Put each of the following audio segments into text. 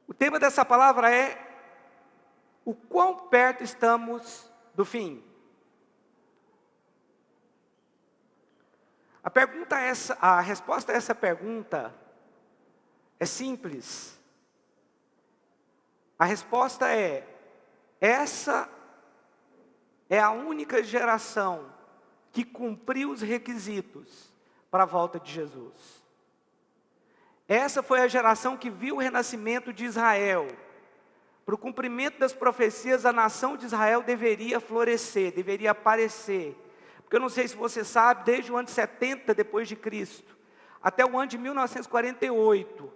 O tema dessa palavra é: o quão perto estamos do fim? A resposta a essa pergunta é simples. A resposta é: essa é a única geração que cumpriu os requisitos para a volta de Jesus. Essa foi a geração que viu o renascimento de Israel. Para o cumprimento das profecias, a nação de Israel deveria florescer, deveria aparecer. Porque eu não sei se você sabe, desde o ano 70 depois de Cristo, até o ano de 1948,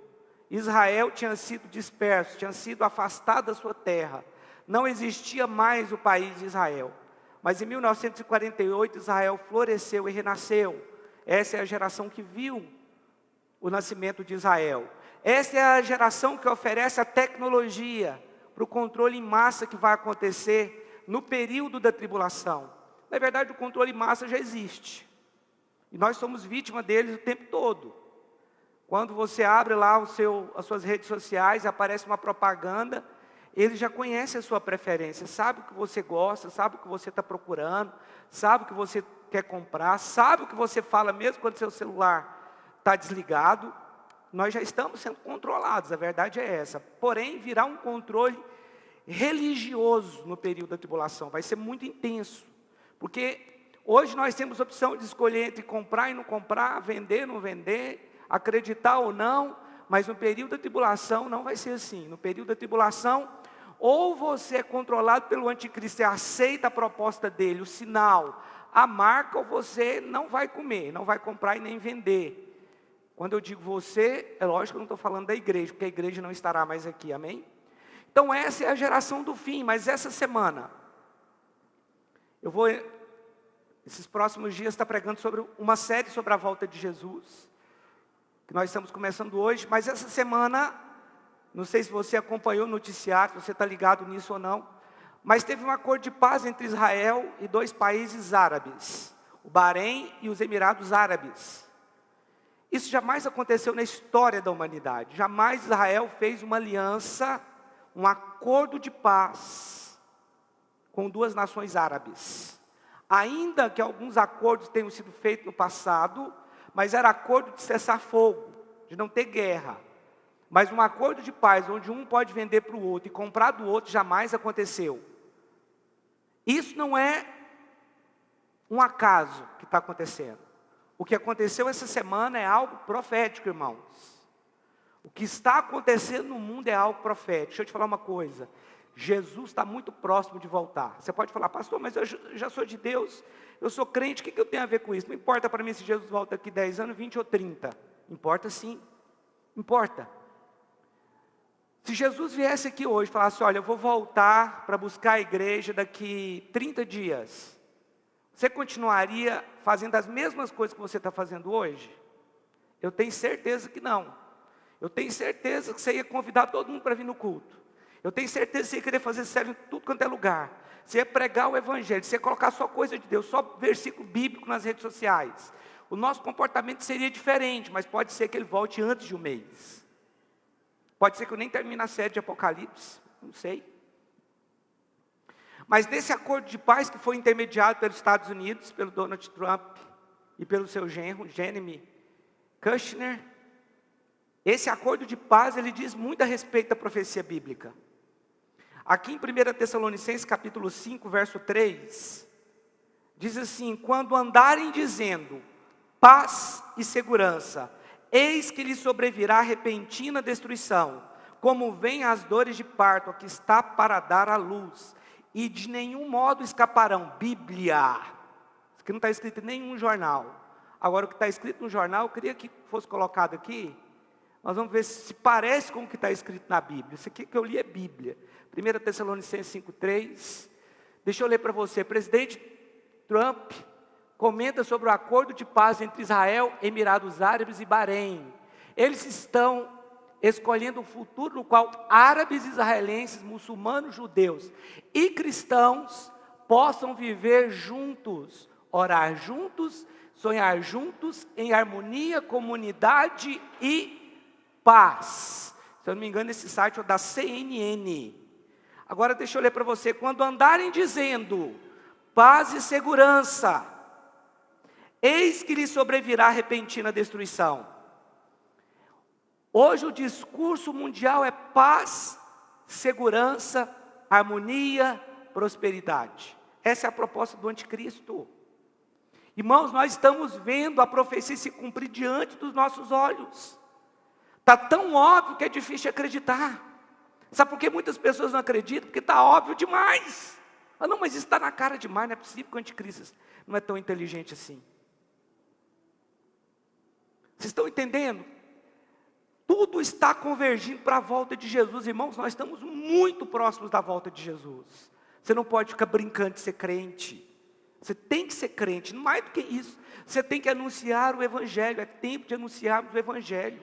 Israel tinha sido disperso, tinha sido afastado da sua terra. Não existia mais o país de Israel. Mas em 1948, Israel floresceu e renasceu. Essa é a geração que viu o nascimento de Israel. Essa é a geração que oferece a tecnologia para o controle em massa que vai acontecer no período da tribulação. Na verdade, o controle em massa já existe. E nós somos vítima deles o tempo todo. Quando você abre lá as suas redes sociais, aparece uma propaganda, ele já conhece a sua preferência, sabe o que você gosta, sabe o que você está procurando, sabe o que você quer comprar, sabe o que você fala mesmo quando seu celular está desligado. Nós já estamos sendo controlados, a verdade é essa. Porém, virá um controle religioso no período da tribulação, vai ser muito intenso. Porque hoje nós temos a opção de escolher entre comprar e não comprar, vender, não vender, acreditar ou não, mas no período da tribulação não vai ser assim. No período da tribulação, ou você é controlado pelo anticristo e aceita a proposta dele, o sinal, a marca, ou você não vai comer, não vai comprar e nem vender. Quando eu digo você, é lógico que eu não estou falando da igreja, porque a igreja não estará mais aqui, amém? Então essa é a geração do fim, mas essa semana, esses próximos dias, estar pregando sobre uma série sobre a volta de Jesus, que nós estamos começando hoje, mas essa semana, não sei se você acompanhou o noticiário, se você está ligado nisso ou não, mas teve um acordo de paz entre Israel e dois países árabes, o Bahrein e os Emirados Árabes. Isso jamais aconteceu na história da humanidade, jamais Israel fez uma aliança, um acordo de paz com duas nações árabes. Ainda que alguns acordos tenham sido feitos no passado, mas era acordo de cessar fogo, de não ter guerra. Mas um acordo de paz, onde um pode vender para o outro e comprar do outro, jamais aconteceu. Isso não é um acaso que está acontecendo. O que aconteceu essa semana é algo profético, irmãos. O que está acontecendo no mundo é algo profético. Deixa eu te falar uma coisa. Jesus está muito próximo de voltar. Você pode falar: pastor, mas eu já sou de Deus, eu sou crente, o que eu tenho a ver com isso? Não importa para mim se Jesus volta daqui 10 anos, 20 ou 30. Importa sim, importa. Se Jesus viesse aqui hoje e falasse: olha, eu vou voltar para buscar a igreja daqui 30 dias. Você continuaria fazendo as mesmas coisas que você está fazendo hoje? Eu tenho certeza que não. Eu tenho certeza que você ia convidar todo mundo para vir no culto. Eu tenho certeza que você ia querer fazer sério em tudo quanto é lugar. Você ia pregar o evangelho, você ia colocar só coisa de Deus, só versículo bíblico nas redes sociais. O nosso comportamento seria diferente, mas pode ser que ele volte antes de um mês. Pode ser que eu nem termine a série de Apocalipse, não sei. Mas nesse acordo de paz que foi intermediado pelos Estados Unidos, pelo Donald Trump e pelo seu genro, Jeremy Kushner, esse acordo de paz, ele diz muito a respeito da profecia bíblica. Aqui em 1 Tessalonicenses capítulo 5, verso 3, diz assim: quando andarem dizendo paz e segurança, eis que lhes sobrevirá repentina destruição, como vêm as dores de parto, a que está para dar à luz, e de nenhum modo escaparão. Bíblia, isso aqui não está escrito em nenhum jornal. Agora o que está escrito no jornal, eu queria que fosse colocado aqui. Nós vamos ver se parece com o que está escrito na Bíblia. Isso aqui que eu li é Bíblia. 1 Tessalonicenses 5,3. Deixa eu ler para você. Presidente Trump comenta sobre o acordo de paz entre Israel, Emirados Árabes e Bahrein. Eles estão escolhendo um futuro no qual árabes, israelenses, muçulmanos, judeus e cristãos possam viver juntos, orar juntos, sonhar juntos, em harmonia, comunidade e paz. Se eu não me engano, esse site é da CNN. Agora deixa eu ler para você. Quando andarem dizendo paz e segurança, eis que lhes sobrevirá repentina destruição. Hoje o discurso mundial é paz, segurança, harmonia, prosperidade. Essa é a proposta do anticristo. Irmãos, nós estamos vendo a profecia se cumprir diante dos nossos olhos. Está tão óbvio que é difícil acreditar. Sabe por que muitas pessoas não acreditam? Porque está óbvio demais. Ah, não, mas isso está na cara demais, não é possível que o anticristo não é tão inteligente assim. Vocês estão entendendo? Tudo está convergindo para a volta de Jesus, irmãos. Nós estamos muito próximos da volta de Jesus. Você não pode ficar brincando de ser crente. Você tem que ser crente, não mais do que isso. Você tem que anunciar o Evangelho, é tempo de anunciarmos o Evangelho.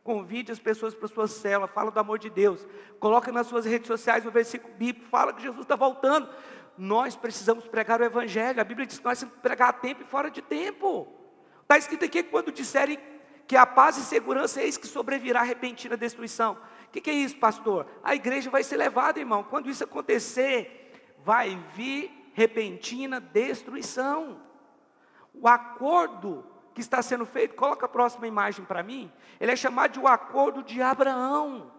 Convide as pessoas para a sua célula, fala do amor de Deus. Coloca nas suas redes sociais um versículo bíblico, fala que Jesus está voltando. Nós precisamos pregar o Evangelho. A Bíblia diz que nós temos que pregar a tempo e fora de tempo. Está escrito aqui que quando disserem que a paz e segurança eis que sobrevirá a repentina destruição. O que é isso, pastor? A igreja vai ser levada, irmão. Quando isso acontecer, vai vir repentina destruição. O acordo que está sendo feito, coloca a próxima imagem para mim, ele é chamado de o acordo de Abraão.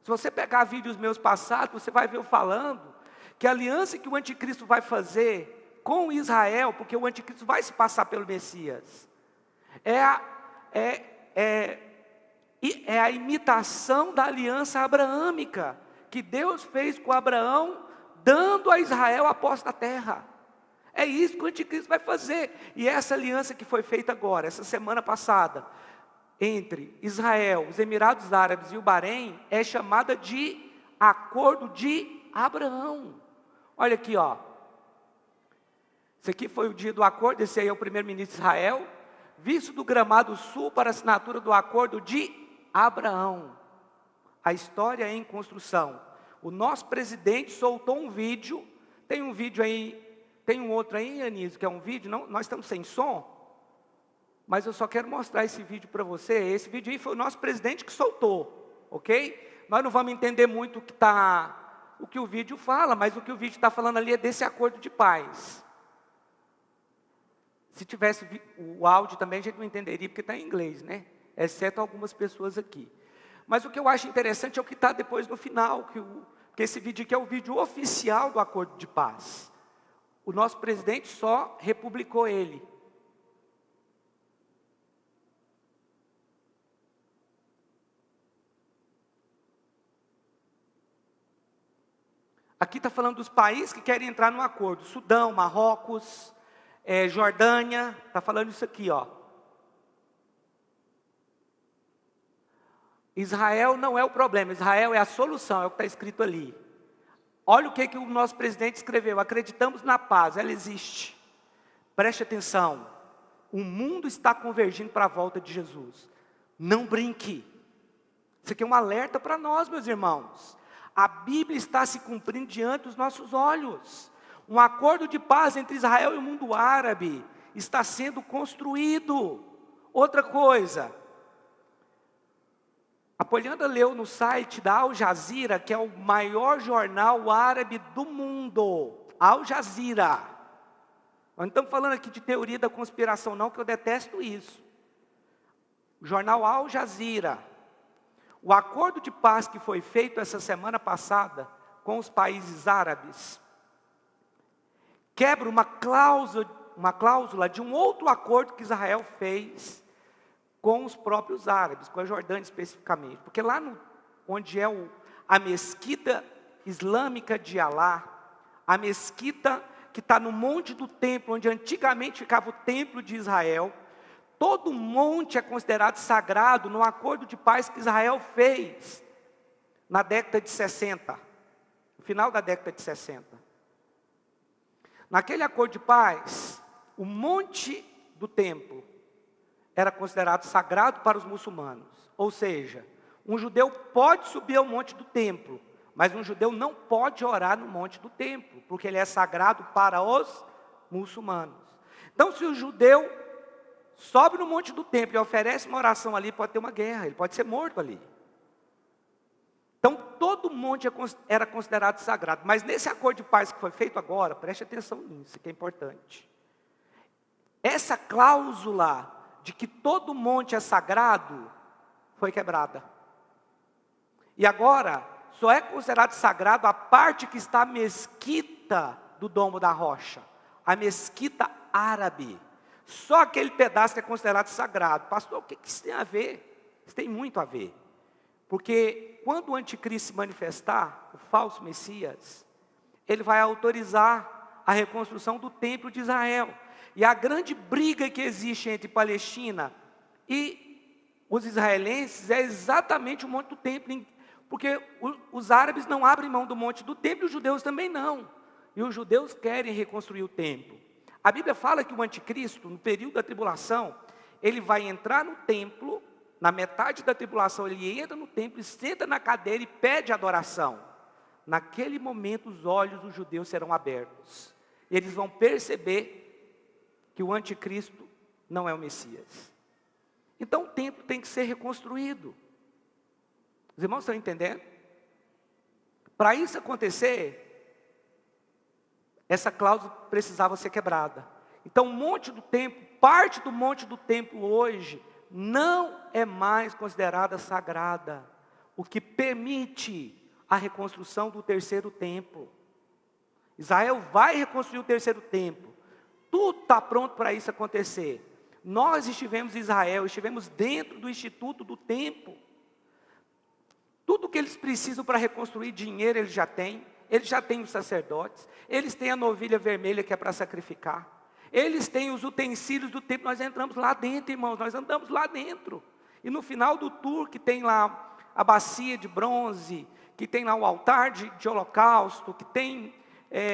Se você pegar vídeos meus passados, você vai ver eu falando que a aliança que o anticristo vai fazer com Israel, porque o anticristo vai se passar pelo Messias, é a imitação da aliança abraâmica, que Deus fez com Abraão, dando a Israel a posse da terra. É isso que o anticristo vai fazer. E essa aliança que foi feita agora, essa semana passada, entre Israel, os Emirados Árabes e o Bahrein, é chamada de acordo de Abraão. Olha aqui, ó. Esse aqui foi o dia do acordo, esse aí é o primeiro-ministro de Israel, visto do Gramado Sul para a assinatura do acordo de Abraão. A história é em construção. O nosso presidente soltou um vídeo, tem um vídeo aí, tem um outro aí, Anísio, que é um vídeo, não, nós estamos sem som, mas eu só quero mostrar esse vídeo para você. Esse vídeo aí foi o nosso presidente que soltou, ok? Nós não vamos entender muito o que o vídeo fala, mas o que o vídeo está falando ali é desse acordo de paz. Se tivesse o áudio também, a gente não entenderia, porque está em inglês, né? Exceto algumas pessoas aqui. Mas o que eu acho interessante é o que está depois no final, porque esse vídeo aqui é o vídeo oficial do acordo de paz. O nosso presidente só republicou ele. Aqui está falando dos países que querem entrar no acordo. Sudão, Marrocos, Jordânia, está falando isso aqui, ó. Israel não é o problema, Israel é a solução, é o que está escrito ali. Olha o que o nosso presidente escreveu: acreditamos na paz, ela existe. Preste atenção, o mundo está convergindo para a volta de Jesus. Não brinque. Isso aqui é um alerta para nós, meus irmãos. A Bíblia está se cumprindo diante dos nossos olhos. Um acordo de paz entre Israel e o mundo árabe está sendo construído. Outra coisa, a Poliana leu no site da Al Jazeera, que é o maior jornal árabe do mundo. Al Jazeera. Nós não estamos falando aqui de teoria da conspiração não, que eu detesto isso. O jornal Al Jazeera. O acordo de paz que foi feito essa semana passada com os países árabes quebra uma cláusula de um outro acordo que Israel fez com os próprios árabes, com a Jordânia especificamente. Porque lá onde é a mesquita islâmica de Alá, a mesquita que está no monte do templo, onde antigamente ficava o templo de Israel, todo monte é considerado sagrado no acordo de paz que Israel fez na década de 60, no final da década de 60. Naquele acordo de paz, o monte do templo era considerado sagrado para os muçulmanos. Ou seja, um judeu pode subir ao monte do templo, mas um judeu não pode orar no monte do templo, porque ele é sagrado para os muçulmanos. Então, se o judeu sobe no monte do templo e oferece uma oração ali, pode ter uma guerra, ele pode ser morto ali. monte era considerado sagrado. Mas nesse acordo de paz que foi feito agora, preste atenção nisso, que é importante. Essa cláusula de que todo monte é sagrado foi quebrada. E agora, só é considerado sagrado a parte que está à mesquita do Domo da Rocha. A mesquita árabe. Só aquele pedaço que é considerado sagrado. Pastor, o que isso tem a ver? Isso tem muito a ver. Porque quando o anticristo se manifestar, o falso Messias, ele vai autorizar a reconstrução do templo de Israel. E a grande briga que existe entre Palestina e os israelenses é exatamente o monte do templo. Porque os árabes não abrem mão do monte do templo e os judeus também não. E os judeus querem reconstruir o templo. A Bíblia fala que o anticristo, no período da tribulação, ele vai entrar no templo, na metade da tribulação ele entra no templo, senta na cadeira e pede adoração. Naquele momento os olhos dos judeus serão abertos. Eles vão perceber que o anticristo não é o Messias. Então o templo tem que ser reconstruído. Os irmãos estão entendendo? Para isso acontecer, essa cláusula precisava ser quebrada. Então o monte do templo, parte do monte do templo hoje, não é mais considerada sagrada. O que permite a reconstrução do terceiro templo. Israel vai reconstruir o terceiro templo. Tudo está pronto para isso acontecer. Nós estivemos em Israel, estivemos dentro do instituto do templo. Tudo que eles precisam para reconstruir, dinheiro eles já têm os sacerdotes, eles têm a novilha vermelha que é para sacrificar, eles têm os utensílios do templo, nós entramos lá dentro, irmãos, nós andamos lá dentro. E no final do tour, que tem lá a bacia de bronze, que tem lá o altar de holocausto, que tem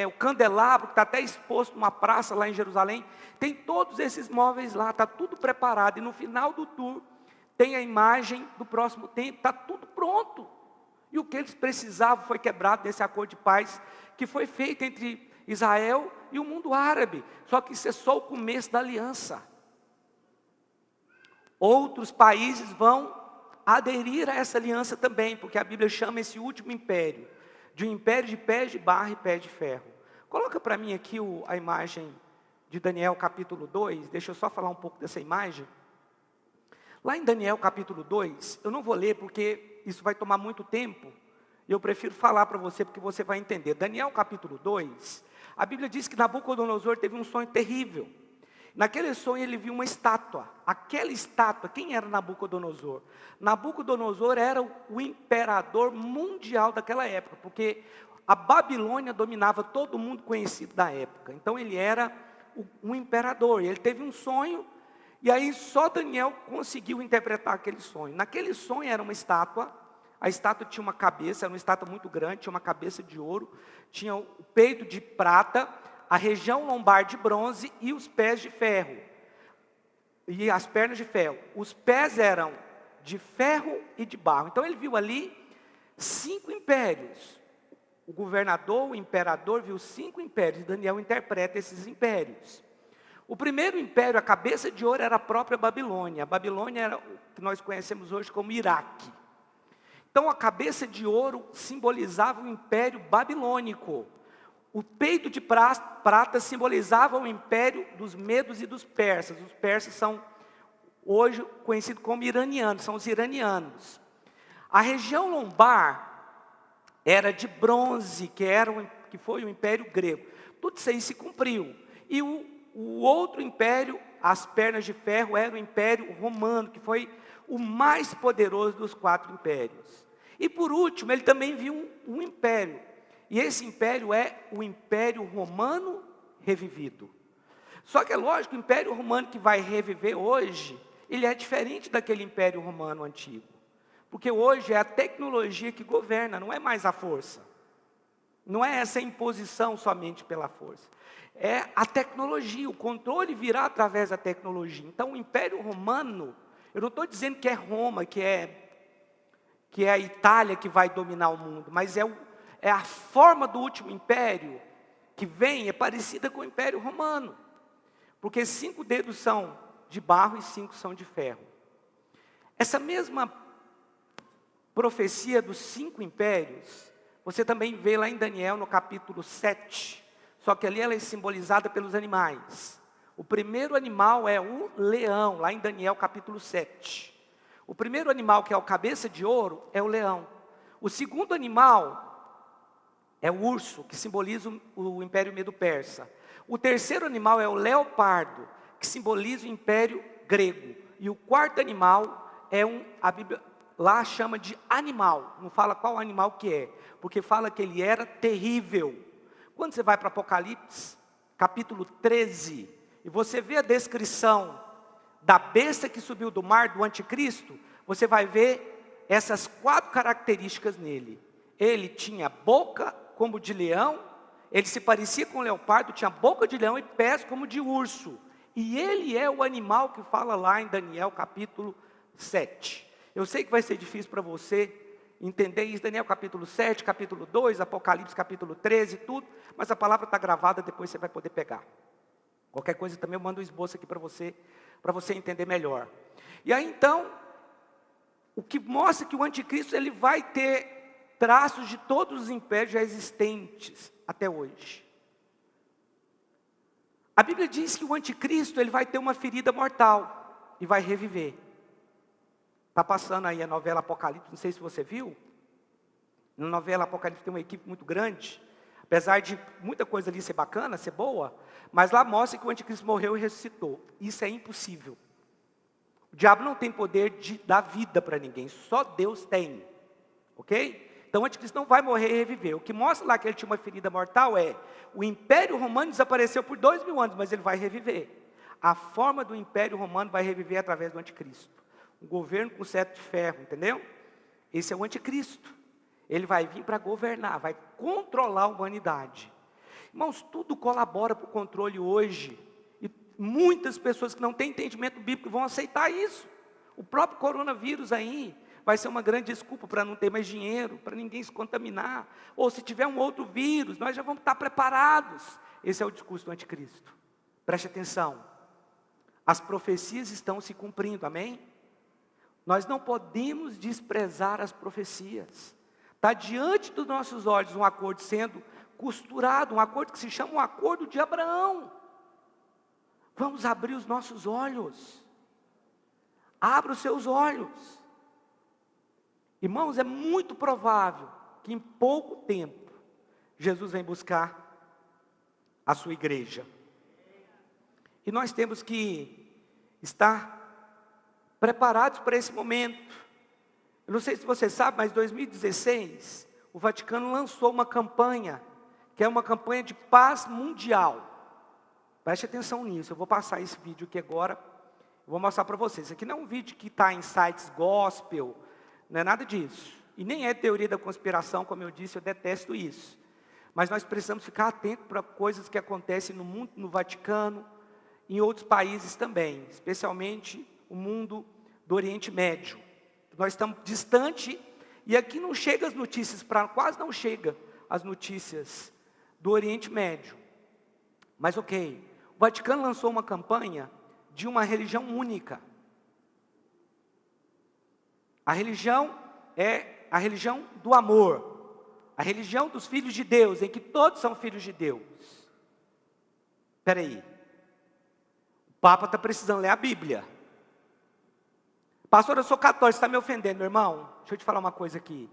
o candelabro, que está até exposto numa praça lá em Jerusalém, tem todos esses móveis lá, está tudo preparado, e no final do tour, tem a imagem do próximo templo, está tudo pronto. E o que eles precisavam foi quebrado nesse acordo de paz, que foi feito entre Israel e o mundo árabe. Só que isso é só o começo da aliança. Outros países vão aderir a essa aliança também, porque a Bíblia chama esse último império, de um império de pés de barro e pés de ferro. Coloca para mim aqui a imagem de Daniel capítulo 2, deixa eu só falar um pouco dessa imagem. Lá em Daniel capítulo 2, eu não vou ler porque isso vai tomar muito tempo, eu prefiro falar para você porque você vai entender. Daniel capítulo 2, a Bíblia diz que Nabucodonosor teve um sonho terrível. Naquele sonho ele viu uma estátua. Aquela estátua, quem era Nabucodonosor? Nabucodonosor era o imperador mundial daquela época, porque a Babilônia dominava todo mundo conhecido da época. Então ele era um imperador, e ele teve um sonho. E aí só Daniel conseguiu interpretar aquele sonho. Naquele sonho era uma estátua, a estátua tinha uma cabeça, era uma estátua muito grande, tinha uma cabeça de ouro, tinha o peito de prata, a região lombar de bronze e os pés de ferro. E as pernas de ferro. Os pés eram de ferro e de barro. Então ele viu ali 5 impérios. O governador, o imperador, viu 5 impérios. Daniel interpreta esses impérios. O primeiro império, a cabeça de ouro, era a própria Babilônia. A Babilônia era o que nós conhecemos hoje como Iraque. Então a cabeça de ouro simbolizava o império babilônico. O peito de prata simbolizava o império dos medos e dos persas. Os persas são hoje conhecidos como iranianos, são os iranianos. A região lombar era de bronze, que foi o império grego. Tudo isso aí se cumpriu. E o outro império, as pernas de ferro, era o império romano, que foi o mais poderoso dos 4 impérios. E por último, ele também viu um império. E esse império é o Império Romano revivido. Só que é lógico, o Império Romano que vai reviver hoje, ele é diferente daquele Império Romano antigo. Porque hoje é a tecnologia que governa, não é mais a força. Não é essa imposição somente pela força. É a tecnologia, o controle virá através da tecnologia. Então o Império Romano, eu não estou dizendo que é Roma, que é a Itália que vai dominar o mundo, mas é a forma do último império que vem, é parecida com o Império Romano. Porque 5 dedos são de barro e 5 são de ferro. Essa mesma profecia dos 5 impérios Você também vê lá em Daniel, no capítulo 7, só que ali ela é simbolizada pelos animais. O primeiro animal é o leão, lá em Daniel capítulo 7. O primeiro animal, que é o cabeça de ouro, é o leão. O segundo animal é o urso, que simboliza o Império Medo-Persa. O terceiro animal é o leopardo, que simboliza o Império Grego. E o quarto animal é a Bíblia lá chama de animal, não fala qual animal que é, porque fala que ele era terrível. Quando você vai para Apocalipse, capítulo 13, e você vê a descrição da besta que subiu do mar, do anticristo, você vai ver essas 4 características nele. Ele tinha boca como de leão, ele se parecia com um leopardo, tinha boca de leão e pés como de urso. E ele é o animal que fala lá em Daniel capítulo 7. Eu sei que vai ser difícil para você entender isso, Daniel capítulo 7, capítulo 2, Apocalipse capítulo 13, tudo, mas a palavra está gravada, depois você vai poder pegar. Qualquer coisa também eu mando um esboço aqui para você entender melhor. E aí então, o que mostra que o anticristo ele vai ter traços de todos os impérios já existentes até hoje. A Bíblia diz que o anticristo ele vai ter uma ferida mortal e vai reviver. Está passando aí a novela Apocalipse, não sei se você viu. Na novela Apocalipse tem uma equipe muito grande, apesar de muita coisa ali ser bacana, ser boa, mas lá mostra que o anticristo morreu e ressuscitou. Isso é impossível. O diabo não tem poder de dar vida para ninguém, só Deus tem. Ok? Então o anticristo não vai morrer e reviver. O que mostra lá que ele tinha uma ferida mortal é, o Império Romano desapareceu por 2000 anos, mas ele vai reviver. A forma do Império Romano vai reviver através do anticristo. Um governo com cetro de ferro, entendeu? Esse é o anticristo. Ele vai vir para governar, vai controlar a humanidade. Irmãos, tudo colabora para o controle hoje. E muitas pessoas que não têm entendimento bíblico vão aceitar isso. O próprio coronavírus aí vai ser uma grande desculpa para não ter mais dinheiro, para ninguém se contaminar. Ou se tiver um outro vírus, nós já vamos estar preparados. Esse é o discurso do anticristo. Preste atenção. As profecias estão se cumprindo, amém? Nós não podemos desprezar as profecias. Está diante dos nossos olhos um acordo sendo costurado, um acordo que se chama um acordo de Abraão. Vamos abrir os nossos olhos. Abra os seus olhos. Irmãos, é muito provável que em pouco tempo Jesus venha buscar a sua igreja. E nós temos que estar preparados para esse momento. Eu não sei se você sabe, mas em 2016, o Vaticano lançou uma campanha, que é uma campanha de paz mundial. Preste atenção nisso, eu vou passar esse vídeo aqui agora, eu vou mostrar para vocês. Esse aqui não é um vídeo que está em sites gospel, não é nada disso. E nem é teoria da conspiração, como eu disse, eu detesto isso. Mas nós precisamos ficar atentos para coisas que acontecem no mundo, no Vaticano, em outros países também, especialmente o mundo do Oriente Médio. Nós estamos distante, e aqui não chega as notícias, quase não chega as notícias do Oriente Médio. Mas ok, o Vaticano lançou uma campanha de uma religião única. A religião é a religião do amor, a religião dos filhos de Deus, em que todos são filhos de Deus. Espera aí, o Papa está precisando ler a Bíblia. Pastor, eu sou católico, você está me ofendendo, meu irmão? Deixa eu te falar uma coisa aqui.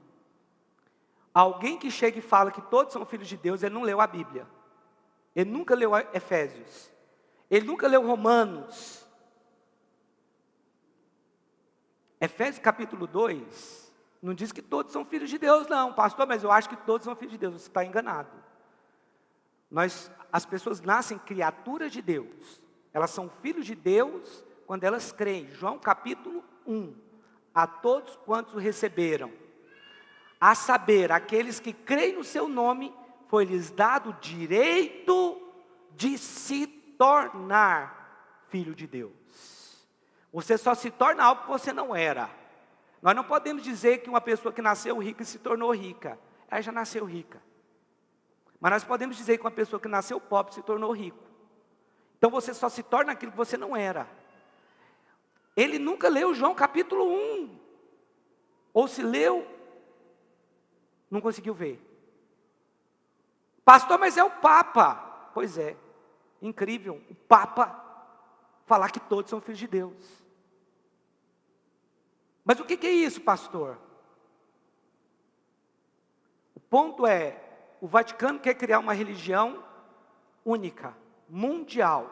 Alguém que chega e fala que todos são filhos de Deus, ele não leu a Bíblia. Ele nunca leu Efésios. Ele nunca leu Romanos. Efésios capítulo 2, não diz que todos são filhos de Deus, não. Pastor, mas eu acho que todos são filhos de Deus. Você está enganado. As pessoas nascem criaturas de Deus. Elas são filhos de Deus quando elas creem. João capítulo 1. A todos quantos o receberam, a saber, aqueles que creem no seu nome, foi-lhes dado o direito de se tornar filho de Deus. Você só se torna algo que você não era. Nós não podemos dizer que uma pessoa que nasceu rica se tornou rica. Ela já nasceu rica. Mas nós podemos dizer que uma pessoa que nasceu pobre se tornou rico. Então você só se torna aquilo que você não era. Ele nunca leu João capítulo 1. Ou se leu, não conseguiu ver. Pastor, mas é o Papa. Pois é, incrível, o Papa falar que todos são filhos de Deus. Mas o que é isso, pastor? O ponto é, o Vaticano quer criar uma religião única, mundial.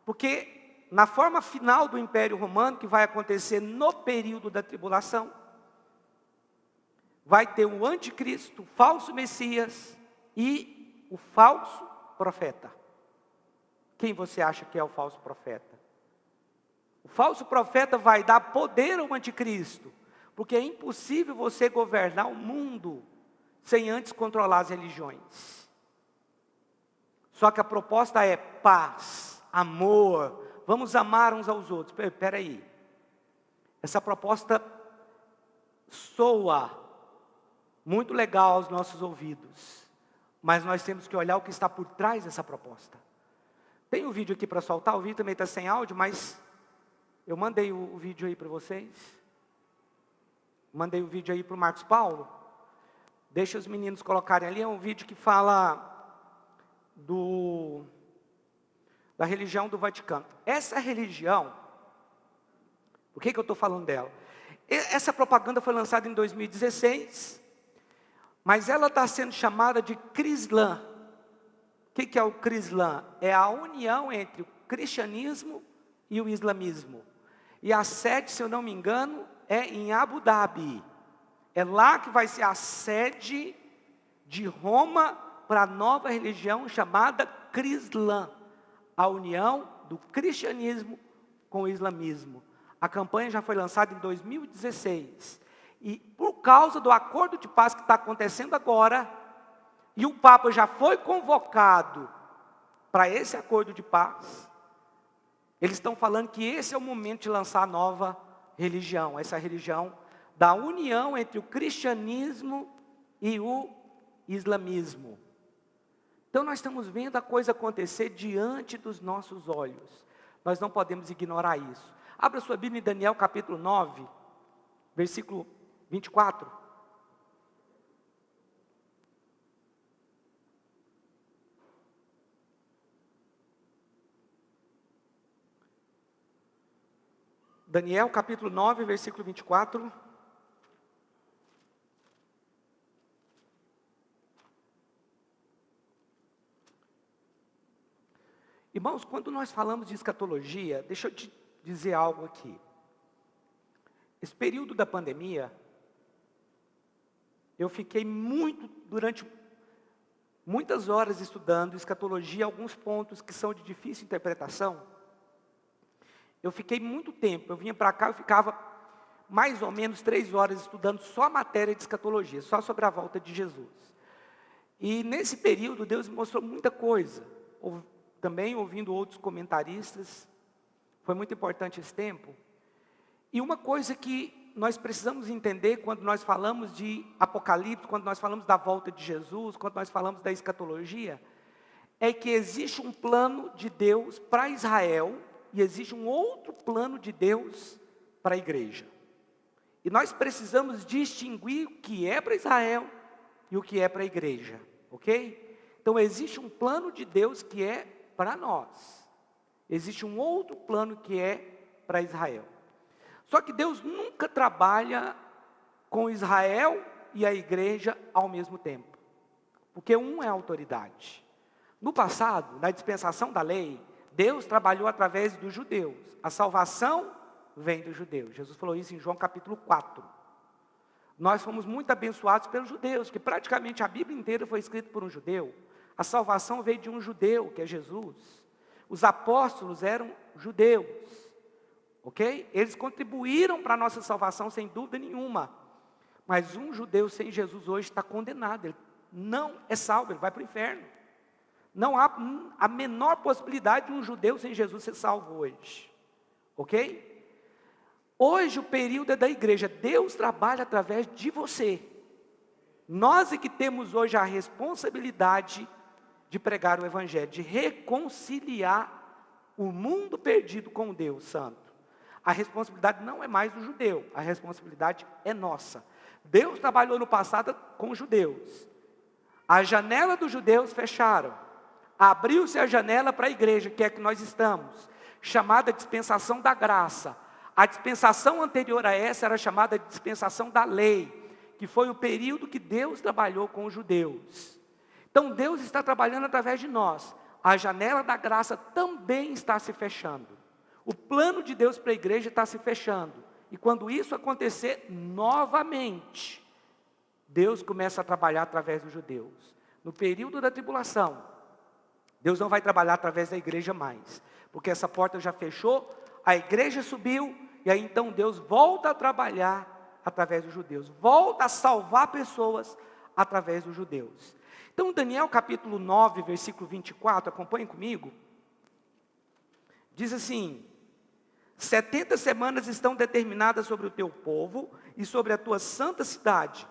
Porque na forma final do Império Romano, que vai acontecer no período da tribulação, vai ter o anticristo, o falso Messias e o falso profeta. Quem você acha que é o falso profeta? O falso profeta vai dar poder ao anticristo, porque é impossível você governar o mundo sem antes controlar as religiões. Só que a proposta é paz, amor, vamos amar uns aos outros. Espera aí, essa proposta soa muito legal aos nossos ouvidos, mas nós temos que olhar o que está por trás dessa proposta. Tem um vídeo aqui para soltar, o vídeo também está sem áudio, mas eu mandei o vídeo aí para vocês. Mandei o vídeo aí para o Marcos Paulo. Deixa os meninos colocarem ali, é um vídeo que fala da religião do Vaticano. Essa religião, por que eu estou falando dela? Essa propaganda foi lançada em 2016, mas ela está sendo chamada de Crislã. O que é o Crislã? É a união entre o cristianismo e o islamismo. E a sede, se eu não me engano, é em Abu Dhabi. É lá que vai ser a sede de Roma para a nova religião chamada Crislã. A união do cristianismo com o islamismo. A campanha já foi lançada em 2016. E por causa do acordo de paz que está acontecendo agora, e o Papa já foi convocado para esse acordo de paz, eles estão falando que esse é o momento de lançar a nova religião, essa religião da união entre o cristianismo e o islamismo. Então nós estamos vendo a coisa acontecer diante dos nossos olhos. Nós não podemos ignorar isso. Abra sua Bíblia em Daniel capítulo 9, versículo 24. Daniel capítulo 9, versículo 24. Irmãos, quando nós falamos de escatologia, deixa eu te dizer algo aqui. Esse período da pandemia, eu fiquei durante muitas horas estudando escatologia, alguns pontos que são de difícil interpretação. Eu fiquei muito tempo, eu vinha para cá, eu ficava mais ou menos 3 horas estudando só a matéria de escatologia, só sobre a volta de Jesus. E nesse período Deus me mostrou muita coisa, também ouvindo outros comentaristas, foi muito importante esse tempo. E uma coisa que nós precisamos entender quando nós falamos de Apocalipse, quando nós falamos da volta de Jesus, quando nós falamos da escatologia, é que existe um plano de Deus para Israel, e existe um outro plano de Deus para a igreja. E nós precisamos distinguir o que é para Israel e o que é para a igreja, ok? Então existe um plano de Deus que é para nós. Existe um outro plano que é para Israel. Só que Deus nunca trabalha com Israel e a igreja ao mesmo tempo. Porque um é a autoridade. No passado, na dispensação da lei, Deus trabalhou através dos judeus. A salvação vem dos judeus. Jesus falou isso em João capítulo 4. Nós fomos muito abençoados pelos judeus, que praticamente a Bíblia inteira foi escrita por um judeu. A salvação veio de um judeu, que é Jesus. Os apóstolos eram judeus. Ok? Eles contribuíram para a nossa salvação sem dúvida nenhuma. Mas um judeu sem Jesus hoje está condenado. Ele não é salvo, ele vai para o inferno. Não há a menor possibilidade de um judeu sem Jesus ser salvo hoje. Ok? Hoje o período é da igreja. Deus trabalha através de você. Nós é que temos hoje a responsabilidade de pregar o Evangelho, de reconciliar o mundo perdido com Deus Santo. A responsabilidade não é mais do judeu, a responsabilidade é nossa. Deus trabalhou no passado com os judeus. A janela dos judeus fecharam. Abriu-se a janela para a igreja, que é que nós estamos, chamada dispensação da graça. A dispensação anterior a essa era chamada dispensação da lei, que foi o período que Deus trabalhou com os judeus. Então Deus está trabalhando através de nós. A janela da graça também está se fechando. O plano de Deus para a igreja está se fechando. E quando isso acontecer novamente, Deus começa a trabalhar através dos judeus. No período da tribulação, Deus não vai trabalhar através da igreja mais, porque essa porta já fechou, a igreja subiu, e aí então Deus volta a trabalhar através dos judeus, volta a salvar pessoas através dos judeus. Então Daniel capítulo 9, versículo 24, acompanhem comigo, diz assim: 70 semanas estão determinadas sobre o teu povo e sobre a tua santa cidade,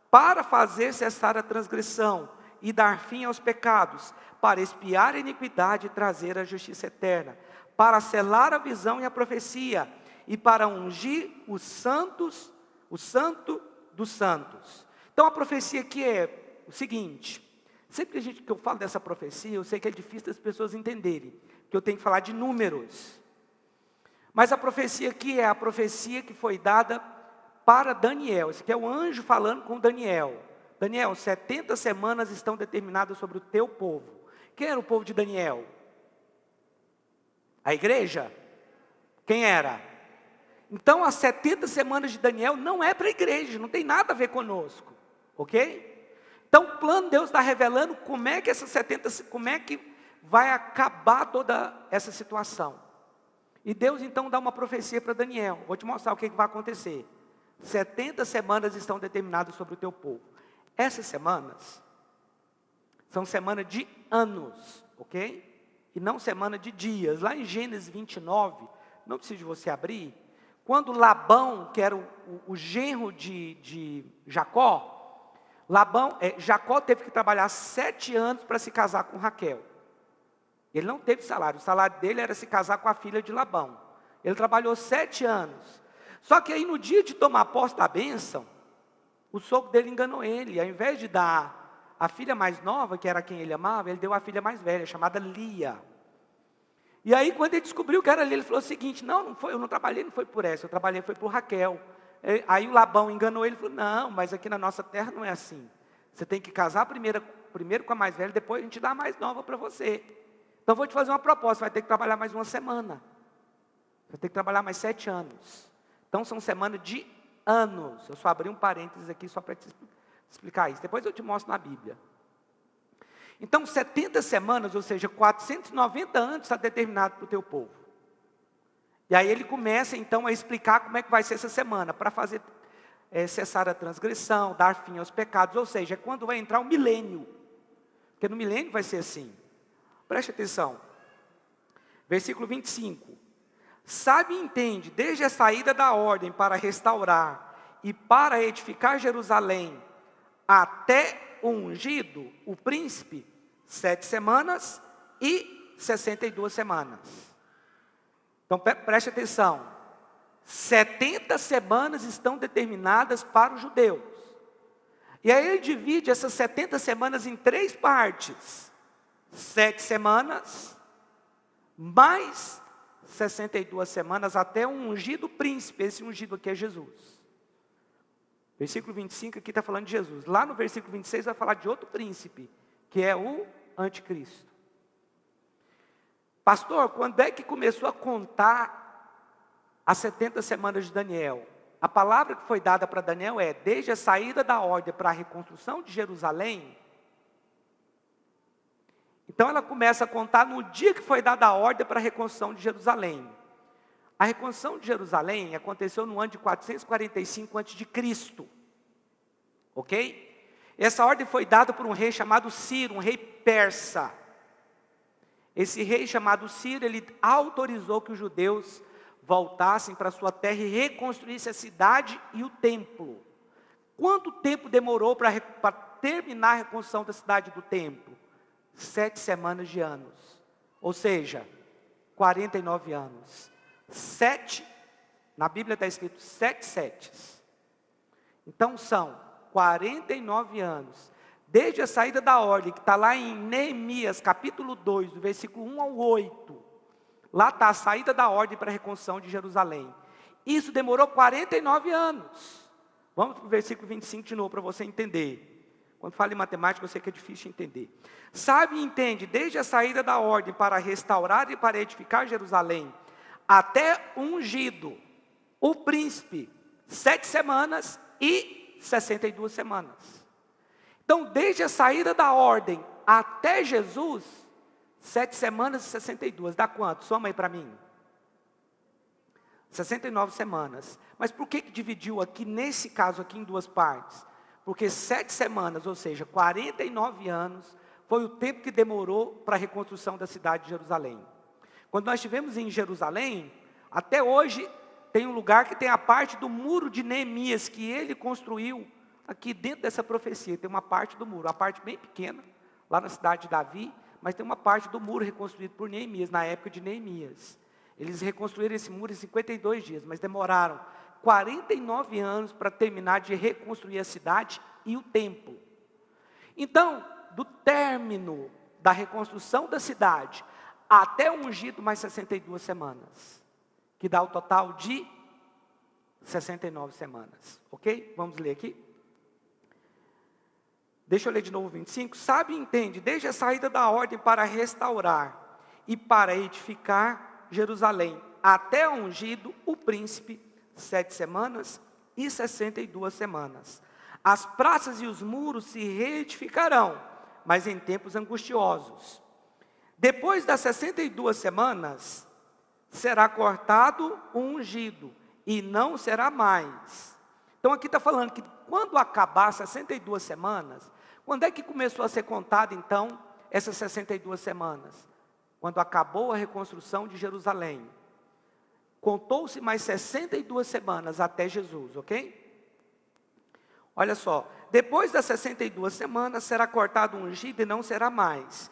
para fazer cessar a transgressão e dar fim aos pecados, para expiar a iniquidade e trazer a justiça eterna, para selar a visão e a profecia, e para ungir os santos, o santo dos santos. Então a profecia aqui é o seguinte: sempre que eu falo dessa profecia, eu sei que é difícil das pessoas entenderem, que eu tenho que falar de números. Mas a profecia aqui é a profecia que foi dada para Daniel. Esse aqui é o anjo falando com Daniel. Daniel, 70 semanas estão determinadas sobre o teu povo. Quem era o povo de Daniel? A igreja? Quem era? Então as 70 semanas de Daniel não é para a igreja, não tem nada a ver conosco. Ok? Então o plano de Deus está revelando como é que como é que vai acabar toda essa situação. E Deus então dá uma profecia para Daniel. Vou te mostrar o que vai acontecer. 70 semanas estão determinadas sobre o teu povo. Essas semanas são semanas de anos, ok? E não semana de dias. Lá em Gênesis 29, não precisa de você abrir, quando Labão, que era o genro de Jacó, Jacó teve que trabalhar 7 anos para se casar com Raquel. Ele não teve salário, o salário dele era se casar com a filha de Labão. Ele trabalhou 7 anos. Só que aí no dia de tomar posse da bênção, o sogro dele enganou ele. Ao invés de dar a filha mais nova, que era quem ele amava, ele deu a filha mais velha, chamada Lia. E aí quando ele descobriu que era Lia, ele falou o seguinte: não foi, eu não trabalhei, não foi por essa, eu trabalhei foi por Raquel. Aí o Labão enganou ele e falou: não, mas aqui na nossa terra não é assim. Você tem que casar primeiro com a mais velha, depois a gente dá a mais nova para você. Então eu vou te fazer uma proposta, vai ter que trabalhar mais uma semana. Vai ter que trabalhar mais 7 anos. Então são semanas de anos. Eu só abri um parênteses aqui só para te explicar isso. Depois eu te mostro na Bíblia. Então 70 semanas, ou seja, 490 anos está determinado para o teu povo. E aí ele começa então a explicar como é que vai ser essa semana, para fazer cessar a transgressão, dar fim aos pecados, ou seja, é quando vai entrar o milênio. Porque no milênio vai ser assim. Preste atenção. Versículo 25. Sabe e entende, desde a saída da ordem para restaurar e para edificar Jerusalém, até o ungido, o príncipe, 7 semanas e 62 semanas. Então preste atenção. 70 semanas estão determinadas para os judeus. E aí ele divide essas 70 semanas em 3 partes. 7 semanas, mais 62 semanas, até um ungido príncipe. Esse ungido aqui é Jesus. Versículo 25 aqui está falando de Jesus. Lá no versículo 26 vai falar de outro príncipe, que é o anticristo. Pastor, quando é que começou a contar as 70 semanas de Daniel? A palavra que foi dada para Daniel é: desde a saída da ordem para a reconstrução de Jerusalém. Então ela começa a contar no dia que foi dada a ordem para a reconstrução de Jerusalém. A reconstrução de Jerusalém aconteceu no ano de 445 a.C. Ok? Essa ordem foi dada por um rei chamado Ciro, um rei persa. Esse rei chamado Ciro, ele autorizou que os judeus voltassem para sua terra e reconstruíssem a cidade e o templo. Quanto tempo demorou para terminar a reconstrução da cidade e do templo? 7 semanas de anos, ou seja, 49 anos. 7, na Bíblia está escrito 7 setes. Então são 49 anos, desde a saída da ordem, que está lá em Neemias, capítulo 2, do versículo 1 ao 8, lá está a saída da ordem para a reconstrução de Jerusalém. Isso demorou 49 anos. Vamos para o versículo 25 de novo, para você entender. Quando falo em matemática, eu sei que é difícil de entender. Sabe e entende, desde a saída da ordem para restaurar e para edificar Jerusalém, até ungido, o príncipe, 7 semanas e 62 semanas. Então, desde a saída da ordem até Jesus, 7 semanas e 62. Dá quanto? Soma aí para mim. 69 semanas. Mas por que dividiu aqui, nesse caso aqui, em duas partes? Porque 7 semanas, ou seja, 49 anos, foi o tempo que demorou para a reconstrução da cidade de Jerusalém. Quando nós estivemos em Jerusalém, até hoje, tem um lugar que tem a parte do muro de Neemias, que ele construiu aqui dentro dessa profecia. Tem uma parte do muro, uma parte bem pequena, lá na cidade de Davi, mas tem uma parte do muro reconstruído por Neemias, na época de Neemias. Eles reconstruíram esse muro em 52 dias, mas demoraram 49 anos para terminar de reconstruir a cidade e o templo. Então, do término da reconstrução da cidade até o ungido, mais 62 semanas, que dá o total de 69 semanas. Ok? Vamos ler aqui. Deixa eu ler de novo o 25. Sabe e entende, desde a saída da ordem para restaurar e para edificar Jerusalém, até o ungido, o príncipe, 7 semanas e 62 semanas. As praças e os muros se reedificarão, mas em tempos angustiosos. Depois das 62 semanas, será cortado o ungido, e não será mais. Então aqui está falando que quando acabar 62 semanas, quando é que começou a ser contada então essas 62 semanas? Quando acabou a reconstrução de Jerusalém. Contou-se mais 62 semanas até Jesus, ok? Olha só, depois das 62 semanas será cortado o ungido e não será mais.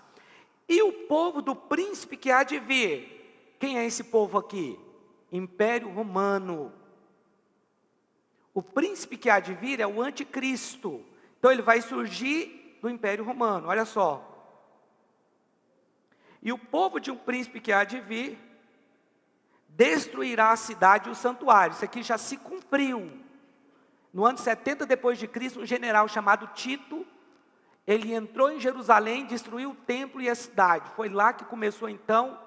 E o povo do príncipe que há de vir, quem é esse povo aqui? Império Romano. O príncipe que há de vir é o anticristo. Então ele vai surgir do Império Romano, olha só. E o povo de um príncipe que há de vir, destruirá a cidade e o santuário. Isso aqui já se cumpriu. No ano 70 depois de Cristo, um general chamado Tito, ele entrou em Jerusalém, destruiu o templo e a cidade. Foi lá que começou então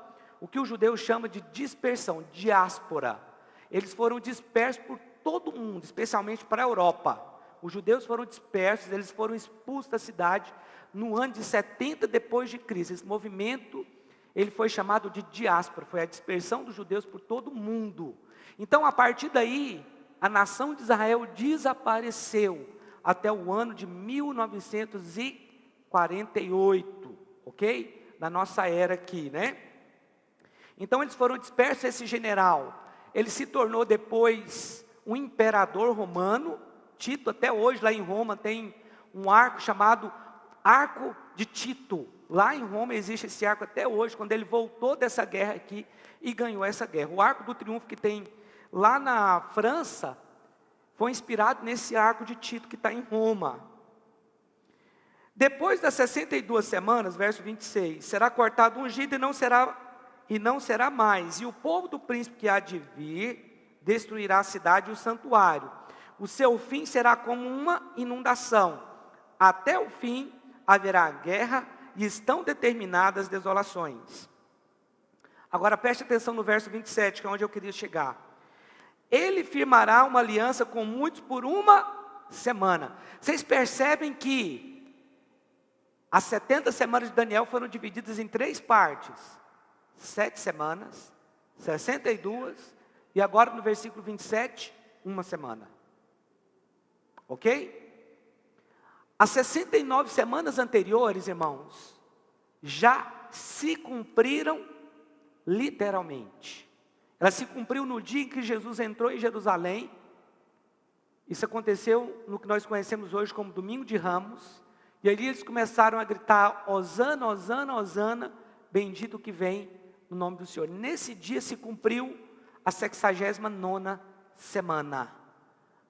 o que os judeus chamam de dispersão, diáspora. Eles foram dispersos por todo o mundo, especialmente para a Europa. Os judeus foram dispersos, eles foram expulsos da cidade no ano de 70 depois de Cristo. Esse movimento, ele foi chamado de diáspora, foi a dispersão dos judeus por todo o mundo. Então, a partir daí, a nação de Israel desapareceu até o ano de 1948, ok? Da nossa era aqui, né? Então, eles foram dispersos, esse general. Ele se tornou depois um imperador romano. Tito, até hoje, lá em Roma, tem um arco chamado Arco de Tito. Lá em Roma existe esse arco até hoje, quando ele voltou dessa guerra aqui e ganhou essa guerra. O Arco do Triunfo que tem lá na França, foi inspirado nesse arco de Tito que está em Roma. Depois das 62 semanas, verso 26, será cortado o ungido e não será mais. E o povo do príncipe que há de vir, destruirá a cidade e o santuário. O seu fim será como uma inundação. Até o fim haverá guerra e estão determinadas desolações. Agora preste atenção no verso 27, que é onde eu queria chegar. Ele firmará uma aliança com muitos por uma semana. Vocês percebem que as 70 semanas de Daniel foram divididas em 3 partes. 7 semanas, 62, e agora no versículo 27, uma semana. Ok? As 69 semanas anteriores, irmãos, já se cumpriram literalmente. Ela se cumpriu no dia em que Jesus entrou em Jerusalém. Isso aconteceu no que nós conhecemos hoje como Domingo de Ramos. E ali eles começaram a gritar, Hosana, Hosana, Hosana, bendito que vem no nome do Senhor. Nesse dia se cumpriu a 69ª semana.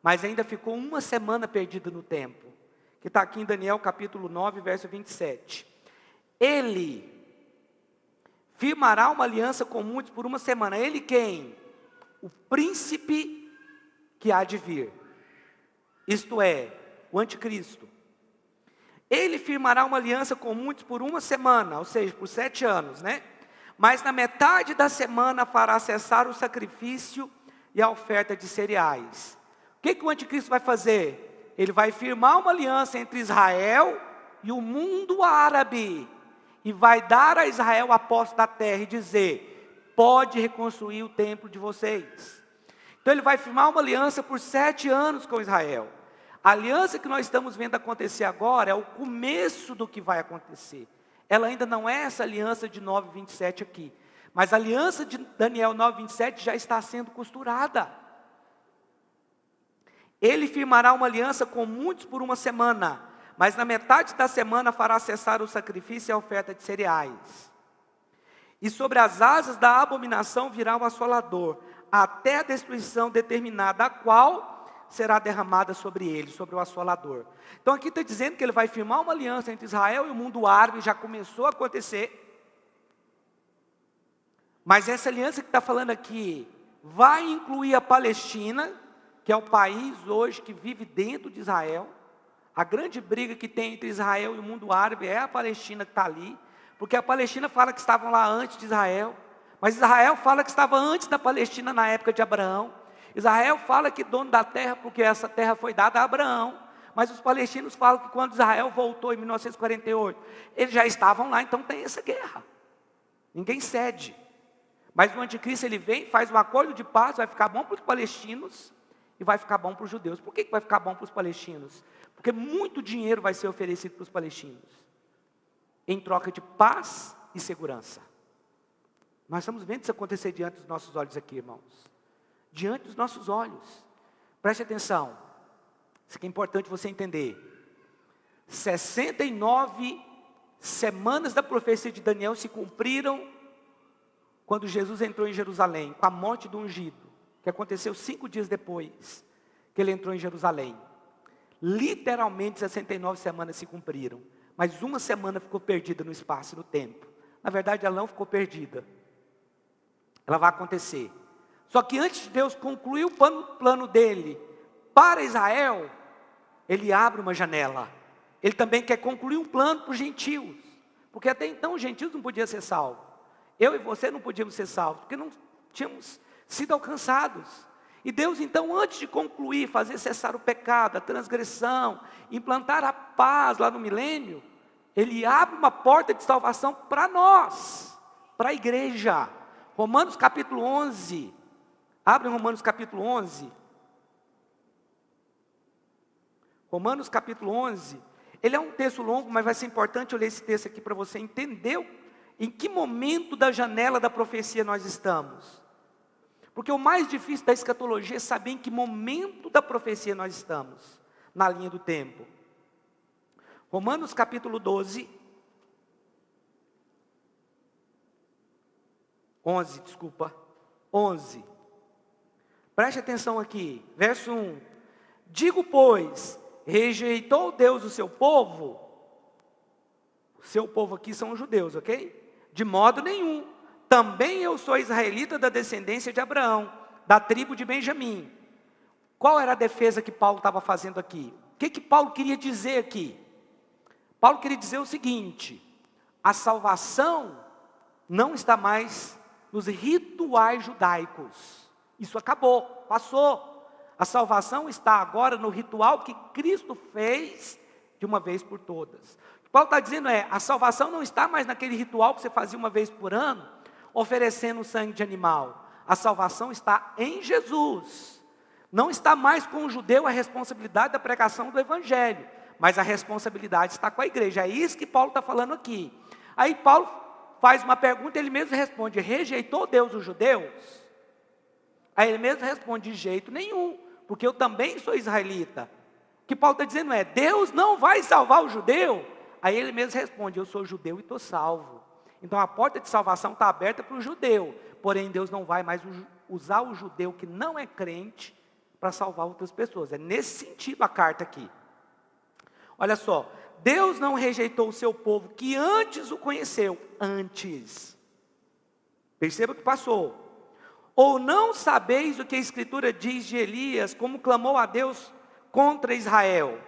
Mas ainda ficou uma semana perdida no tempo. que está aqui em Daniel capítulo 9, verso 27. Ele firmará uma aliança com muitos por uma semana. Ele quem? O príncipe que há de vir. Isto é, o anticristo. Ele firmará uma aliança com muitos por uma semana, ou seja, por 7 anos, né? Mas na metade da semana fará cessar o sacrifício e a oferta de cereais. O que o anticristo vai fazer? Ele vai firmar uma aliança entre Israel e o mundo árabe. E vai dar a Israel a posse da terra e dizer: pode reconstruir o templo de vocês. Então ele vai firmar uma aliança por 7 anos com Israel. A aliança que nós estamos vendo acontecer agora é o começo do que vai acontecer. Ela ainda não é essa aliança de 9:27 aqui. Mas a aliança de Daniel 9:27 já está sendo costurada. Ele firmará uma aliança com muitos por uma semana, mas na metade da semana fará cessar o sacrifício e a oferta de cereais. E sobre as asas da abominação virá o assolador, até a destruição determinada, a qual será derramada sobre ele, sobre o assolador. Então aqui está dizendo que ele vai firmar uma aliança entre Israel e o mundo árabe, já começou a acontecer. Mas essa aliança que está falando aqui, vai incluir a Palestina, que é o país hoje que vive dentro de Israel. A grande briga que tem entre Israel e o mundo árabe é a Palestina que está ali, porque a Palestina fala que estavam lá antes de Israel, mas Israel fala que estava antes da Palestina na época de Abraão. Israel fala que dono da terra, porque essa terra foi dada a Abraão. Mas os palestinos falam que quando Israel voltou em 1948, eles já estavam lá, então tem essa guerra. Ninguém cede. Mas o anticristo ele vem, faz um acordo de paz, vai ficar bom para os palestinos e vai ficar bom para os judeus. Por que vai ficar bom para os palestinos? Porque muito dinheiro vai ser oferecido para os palestinos, em troca de paz e segurança. Nós estamos vendo isso acontecer diante dos nossos olhos aqui, irmãos. Diante dos nossos olhos. Preste atenção. Isso aqui é importante você entender. 69 semanas da profecia de Daniel se cumpriram quando Jesus entrou em Jerusalém, com a morte do ungido, que aconteceu 5 dias depois que ele entrou em Jerusalém. Literalmente 69 semanas se cumpriram, mas uma semana ficou perdida no espaço e no tempo. Na verdade ela não ficou perdida. Ela vai acontecer. Só que antes de Deus concluir o plano dele para Israel, ele abre uma janela. Ele também quer concluir um plano para os gentios, porque até então os gentios não podiam ser salvos. Eu e você não podíamos ser salvos, porque não tínhamos sido alcançados. E Deus então, antes de concluir, fazer cessar o pecado, a transgressão, implantar a paz lá no milênio, Ele abre uma porta de salvação para nós, para a igreja. Romanos capítulo 11, abre Romanos capítulo 11. Romanos capítulo 11, ele é um texto longo, mas vai ser importante eu ler esse texto aqui para você entender em que momento da janela da profecia nós estamos. Porque o mais difícil da escatologia é saber em que momento da profecia nós estamos, na linha do tempo. Romanos capítulo 12, 11. Preste atenção aqui, verso 1. Digo, pois, rejeitou Deus o seu povo? O seu povo aqui são os judeus, ok? De modo nenhum. Também eu sou israelita da descendência de Abraão, da tribo de Benjamim. Qual era a defesa que Paulo estava fazendo aqui? O que Paulo queria dizer aqui? Paulo queria dizer o seguinte: a salvação não está mais nos rituais judaicos. Isso acabou, passou. A salvação está agora no ritual que Cristo fez de uma vez por todas. O que Paulo está dizendo é, a salvação não está mais naquele ritual que você fazia uma vez por ano, oferecendo sangue de animal. A salvação está em Jesus. Não está mais com o judeu a responsabilidade da pregação do evangelho, mas a responsabilidade está com a igreja. É isso que Paulo está falando aqui. Aí Paulo faz uma pergunta, ele mesmo responde: rejeitou Deus os judeus? Aí ele mesmo responde: de jeito nenhum, porque eu também sou israelita. O que Paulo está dizendo é, Deus não vai salvar o judeu? Aí ele mesmo responde: eu sou judeu e estou salvo. Então a porta de salvação está aberta para o judeu, porém Deus não vai mais usar o judeu que não é crente para salvar outras pessoas. É nesse sentido a carta aqui. Olha só, Deus não rejeitou o seu povo que antes o conheceu, antes. Perceba o que passou. Ou não sabeis o que a Escritura diz de Elias, como clamou a Deus contra Israel?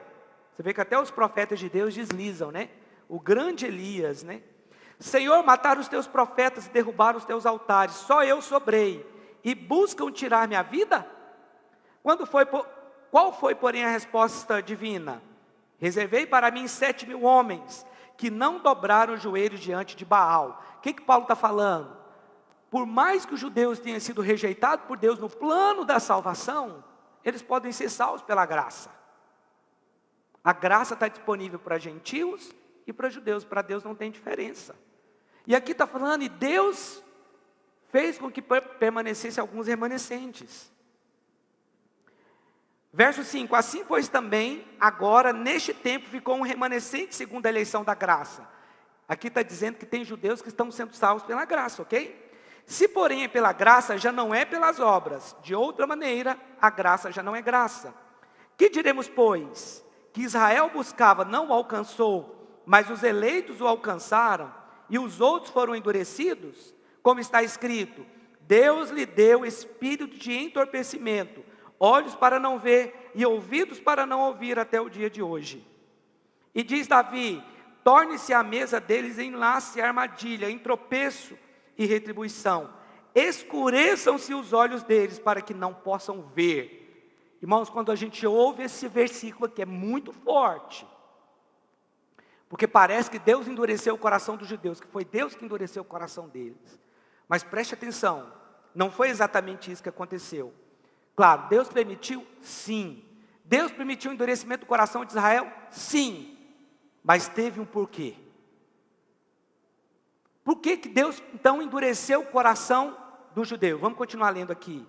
Você vê que até os profetas de Deus deslizam, né? O grande Elias, né? Senhor, mataram os teus profetas e derrubaram os teus altares, só eu sobrei, e buscam tirar minha vida? Qual foi, porém, a resposta divina? Reservei para mim 7.000 homens, que não dobraram os joelhos diante de Baal. O que Paulo está falando? Por mais que os judeus tenham sido rejeitados por Deus no plano da salvação, eles podem ser salvos pela graça. A graça está disponível para gentios e para judeus, para Deus não tem diferença. E aqui está falando, e Deus fez com que permanecesse alguns remanescentes. Verso 5, assim pois também, agora, neste tempo, ficou um remanescente segundo a eleição da graça. Aqui está dizendo que tem judeus que estão sendo salvos pela graça, ok? Se porém é pela graça, já não é pelas obras. De outra maneira, a graça já não é graça. Que diremos, pois? Que Israel buscava, não o alcançou, mas os eleitos o alcançaram, e os outros foram endurecidos? Como está escrito, Deus lhe deu espírito de entorpecimento, olhos para não ver e ouvidos para não ouvir até o dia de hoje. E diz Davi, torne-se a mesa deles em laço e armadilha, em tropeço e retribuição. Escureçam-se os olhos deles para que não possam ver. Irmãos, quando a gente ouve esse versículo aqui, é muito forte. Porque parece que Deus endureceu o coração dos judeus, que foi Deus que endureceu o coração deles. Mas preste atenção, não foi exatamente isso que aconteceu. Claro, Deus permitiu? Sim. Deus permitiu o endurecimento do coração de Israel? Sim. Mas teve um porquê. Por que Deus então endureceu o coração do judeu? Vamos continuar lendo aqui.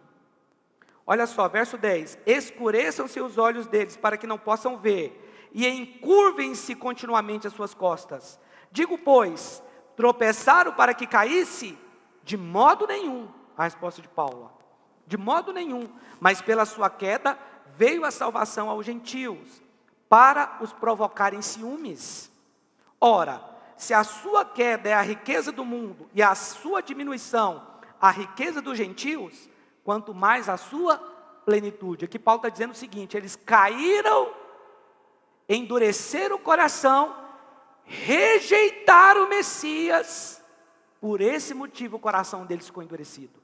Olha só, verso 10. Escureçam-se os olhos deles para que não possam ver, e encurvem-se continuamente as suas costas. Digo, pois, tropeçaram para que caísse? De modo nenhum. A resposta de Paulo. De modo nenhum. Mas pela sua queda veio a salvação aos gentios, para os provocarem ciúmes. Ora, se a sua queda é a riqueza do mundo, e a sua diminuição a riqueza dos gentios, quanto mais a sua plenitude. Aqui Paulo está dizendo o seguinte, eles caíram, endureceram o coração, rejeitaram o Messias, por esse motivo o coração deles ficou endurecido.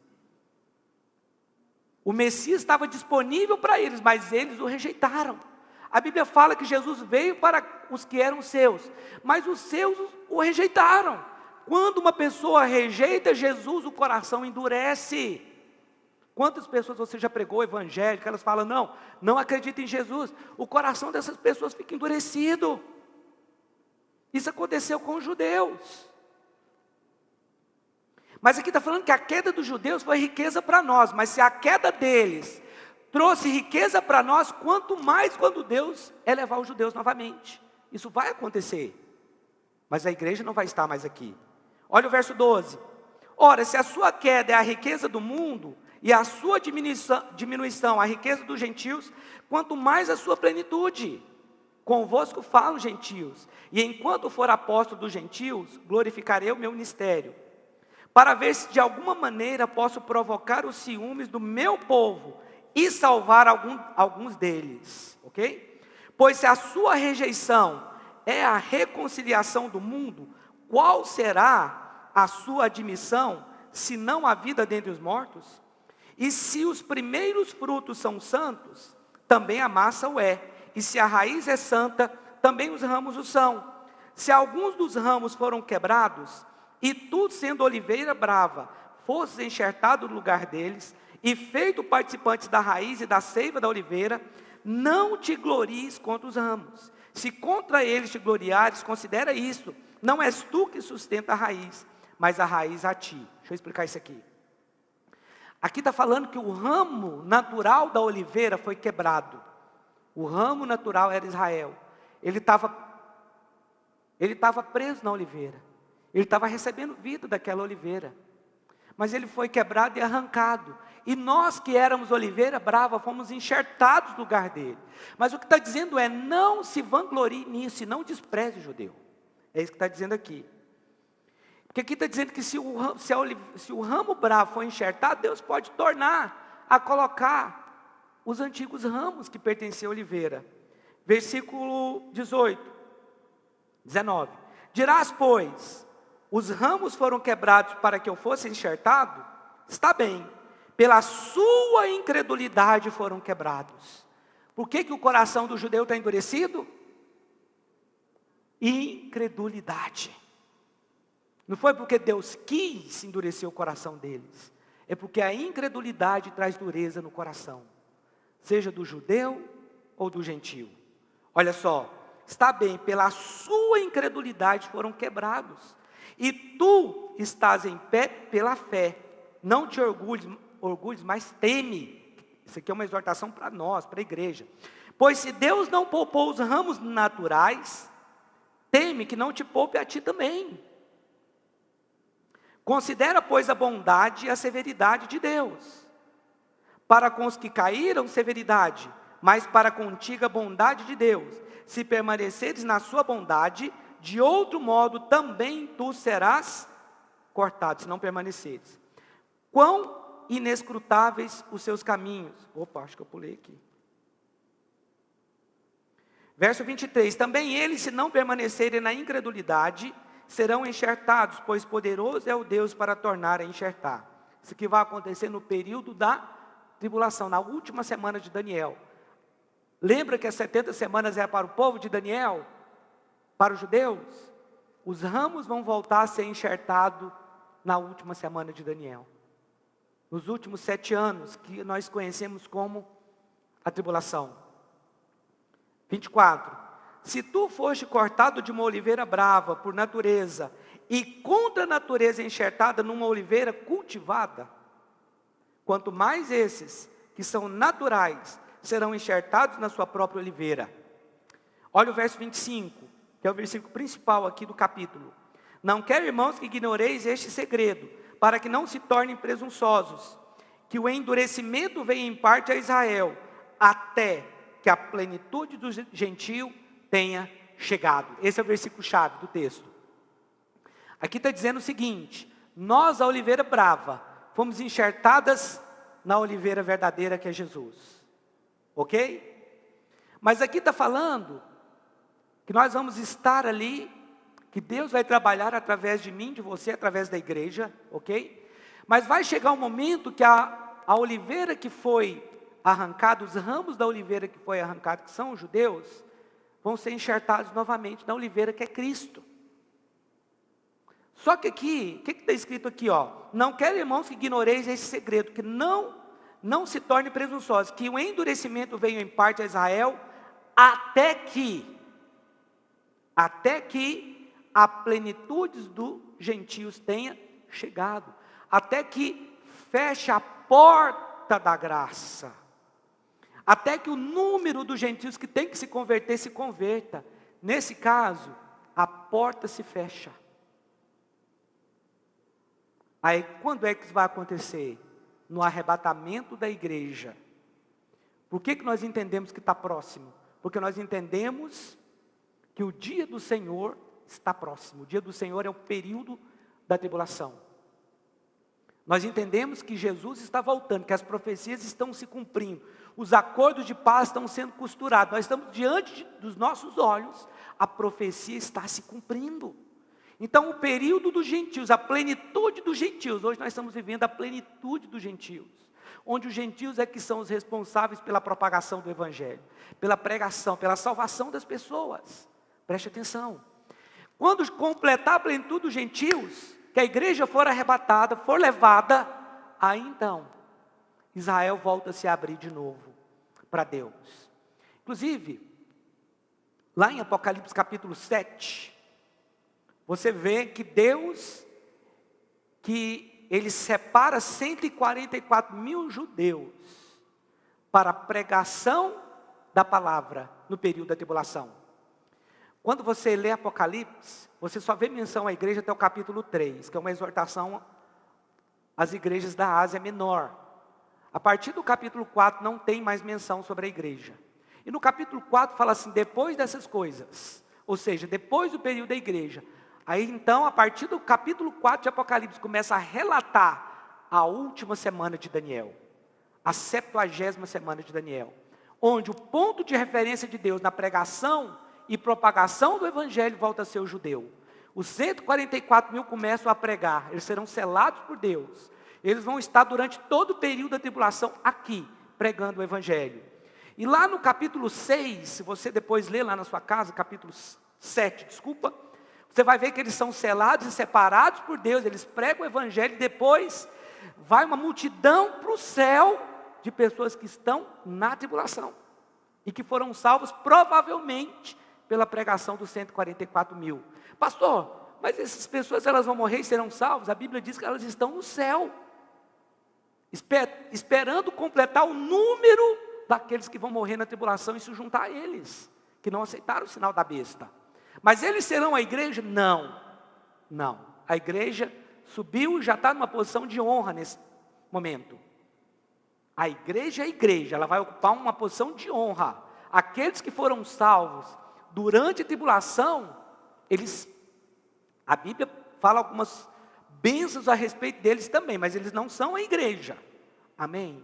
O Messias estava disponível para eles, mas eles o rejeitaram. A Bíblia fala que Jesus veio para os que eram seus, mas os seus o rejeitaram. Quando uma pessoa rejeita Jesus, o coração endurece. Quantas pessoas você já pregou evangélico, elas falam, não acredita em Jesus. O coração dessas pessoas fica endurecido. Isso aconteceu com os judeus. Mas aqui está falando que a queda dos judeus foi riqueza para nós. Mas se a queda deles trouxe riqueza para nós, quanto mais quando Deus elevar os judeus novamente. Isso vai acontecer. Mas a igreja não vai estar mais aqui. Olha o verso 12. Ora, se a sua queda é a riqueza do mundo, e a sua diminuição a riqueza dos gentios, quanto mais a sua plenitude. Convosco falam gentios, e enquanto for apóstolo dos gentios, glorificarei o meu ministério, para ver se de alguma maneira posso provocar os ciúmes do meu povo, e salvar alguns deles, ok? Pois se a sua rejeição é a reconciliação do mundo, qual será a sua admissão, se não a vida dentre os mortos? E se os primeiros frutos são santos, também a massa o é. E se a raiz é santa, também os ramos o são. Se alguns dos ramos foram quebrados, e tu, sendo oliveira brava, fosses enxertado no lugar deles, e feito participantes da raiz e da seiva da oliveira, não te glories contra os ramos. Se contra eles te gloriares, considera isto, não és tu que sustenta a raiz, mas a raiz a ti. Deixa eu explicar isso aqui. Aqui está falando que o ramo natural da oliveira foi quebrado. O ramo natural era Israel. Ele estava preso na oliveira. Ele estava recebendo vida daquela oliveira. Mas ele foi quebrado e arrancado. E nós que éramos oliveira brava, fomos enxertados no lugar dele. Mas o que está dizendo é, não se vanglorie nisso e não despreze o judeu. É isso que está dizendo aqui. Porque aqui está dizendo que se o ramo bravo for enxertado, Deus pode tornar a colocar os antigos ramos que pertenciam à oliveira. Versículo 19. Dirás, pois, os ramos foram quebrados para que eu fosse enxertado? Está bem. Pela sua incredulidade foram quebrados. Por que o coração do judeu está endurecido? Incredulidade. Não foi porque Deus quis endurecer o coração deles. É porque a incredulidade traz dureza no coração. Seja do judeu ou do gentio. Olha só. Está bem, pela sua incredulidade foram quebrados. E tu estás em pé pela fé. Não te orgulhes, mas teme. Isso aqui é uma exortação para nós, para a igreja. Pois se Deus não poupou os ramos naturais, teme que não te poupe a ti também. Considera, pois, a bondade e a severidade de Deus. Para com os que caíram, severidade, mas para contigo a bondade de Deus. Se permaneceres na sua bondade, de outro modo também tu serás cortado, se não permaneceres. Quão inescrutáveis os seus caminhos. Opa, acho que eu pulei aqui. Verso 23. Também eles, se não permanecerem na incredulidade, serão enxertados, pois poderoso é o Deus para tornar a enxertar. Isso que vai acontecer no período da tribulação, na última semana de Daniel. Lembra que as 70 semanas é para o povo de Daniel? Para os judeus? Os ramos vão voltar a ser enxertados na última semana de Daniel. Nos últimos 7 anos, que nós conhecemos como a tribulação. 24. Se tu foste cortado de uma oliveira brava por natureza, e contra a natureza enxertada numa oliveira cultivada, quanto mais esses, que são naturais, serão enxertados na sua própria oliveira. Olha o verso 25, que é o versículo principal aqui do capítulo. Não quero, irmãos, que ignoreis este segredo, para que não se tornem presunçosos, que o endurecimento venha em parte a Israel, até que a plenitude do gentio tenha chegado. Esse é o versículo chave do texto. Aqui está dizendo o seguinte: nós, a oliveira brava, fomos enxertadas na oliveira verdadeira que é Jesus. Ok? Mas aqui está falando que nós vamos estar ali, que Deus vai trabalhar através de mim, de você, através da igreja, ok? Mas vai chegar um momento que a oliveira que foi arrancada, os ramos da oliveira que foi arrancada, que são os judeus, vão ser enxertados novamente na oliveira que é Cristo. Só que aqui, o que está escrito aqui? Não quero, irmãos, que ignoreis esse segredo, que não se torne presunçosos, que o endurecimento venha em parte a Israel, até que a plenitude dos gentios tenha chegado, até que feche a porta da graça, até que o número dos gentios que tem que se converter, se converta. Nesse caso, a porta se fecha. Aí, quando é que isso vai acontecer? No arrebatamento da igreja. Por que nós entendemos que está próximo? Porque nós entendemos que o dia do Senhor está próximo. O dia do Senhor é o período da tribulação. Nós entendemos que Jesus está voltando, que as profecias estão se cumprindo. Os acordos de paz estão sendo costurados. Nós estamos diante dos nossos olhos, a profecia está se cumprindo. Então, o período dos gentios, a plenitude dos gentios, hoje nós estamos vivendo a plenitude dos gentios, onde os gentios é que são os responsáveis pela propagação do evangelho, pela pregação, pela salvação das pessoas. Preste atenção. Quando completar a plenitude dos gentios, que a igreja for arrebatada, for levada, aí então, Israel volta a se abrir de novo para Deus. Inclusive, lá em Apocalipse capítulo 7, você vê que Deus, que Ele separa 144 mil judeus para a pregação da palavra no período da tribulação. Quando você lê Apocalipse, você só vê menção à igreja até o capítulo 3, que é uma exortação às igrejas da Ásia Menor. A partir do capítulo 4 não tem mais menção sobre a igreja. E no capítulo 4 fala assim, depois dessas coisas, ou seja, depois do período da igreja. Aí então, a partir do capítulo 4 de Apocalipse, começa a relatar a última semana de Daniel. A 70ª semana de Daniel. Onde o ponto de referência de Deus na pregação e propagação do evangelho volta a ser o judeu. Os 144 mil começam a pregar, eles serão selados por Deus. Eles vão estar durante todo o período da tribulação aqui, pregando o evangelho. E lá no capítulo 6, se você depois ler lá na sua casa, capítulo 7, desculpa, você vai ver que eles são selados e separados por Deus, eles pregam o evangelho e depois vai uma multidão para o céu de pessoas que estão na tribulação. E que foram salvos provavelmente pela pregação dos 144 mil. Pastor, mas essas pessoas elas vão morrer e serão salvas? A Bíblia diz que elas estão no céu. Esperando completar o número daqueles que vão morrer na tribulação e se juntar a eles, que não aceitaram o sinal da besta. Mas eles serão a igreja? Não, não. A igreja subiu e já está numa posição de honra nesse momento. A igreja é a igreja, ela vai ocupar uma posição de honra. Aqueles que foram salvos durante a tribulação, a Bíblia fala algumas bênçãos a respeito deles também, mas eles não são a igreja. Amém?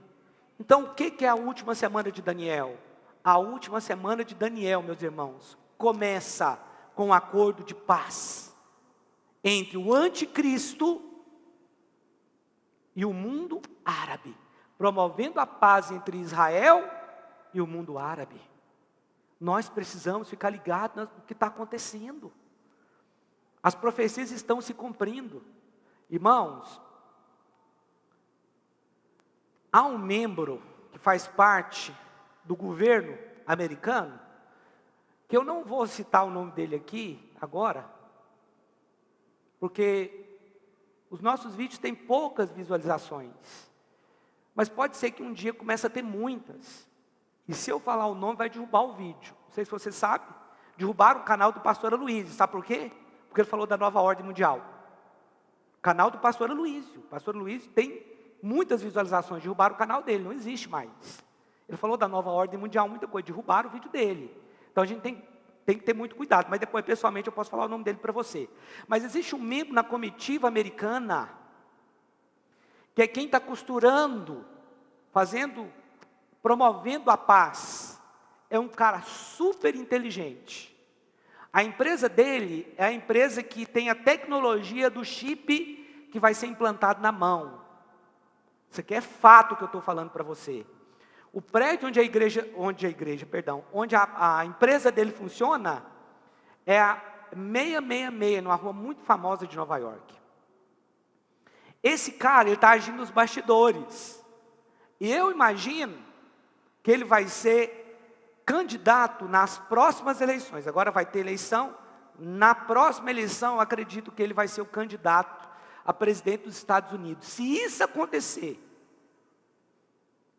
Então, o que é a última semana de Daniel? A última semana de Daniel, meus irmãos, começa com um acordo de paz entre o anticristo e o mundo árabe, promovendo a paz entre Israel e o mundo árabe. Nós precisamos ficar ligados no que está acontecendo. As profecias estão se cumprindo. Irmãos, há um membro que faz parte do governo americano, que eu não vou citar o nome dele aqui agora, porque os nossos vídeos têm poucas visualizações, mas pode ser que um dia comece a ter muitas, e se eu falar o nome vai derrubar o vídeo. Não sei se você sabe, derrubaram o canal do pastor Aloysio. Sabe por quê? Porque ele falou da nova ordem mundial. Canal do pastor Aloysio. O pastor Aloysio tem muitas visualizações, derrubaram o canal dele, não existe mais. Ele falou da nova ordem mundial, muita coisa, derrubaram o vídeo dele. Então a gente tem que ter muito cuidado, mas depois pessoalmente eu posso falar o nome dele para você. Mas existe um membro na comitiva americana, que é quem está costurando, promovendo a paz. É um cara super inteligente. A empresa dele é a empresa que tem a tecnologia do chip que vai ser implantado na mão. Isso aqui é fato que eu estou falando para você. O prédio onde a empresa dele funciona é a 666, numa rua muito famosa de Nova York. Esse cara, ele está agindo nos bastidores. E eu imagino que ele vai ser candidato nas próximas eleições. Agora vai ter eleição. Na próxima eleição, eu acredito que ele vai ser o candidato a presidente dos Estados Unidos. Se isso acontecer,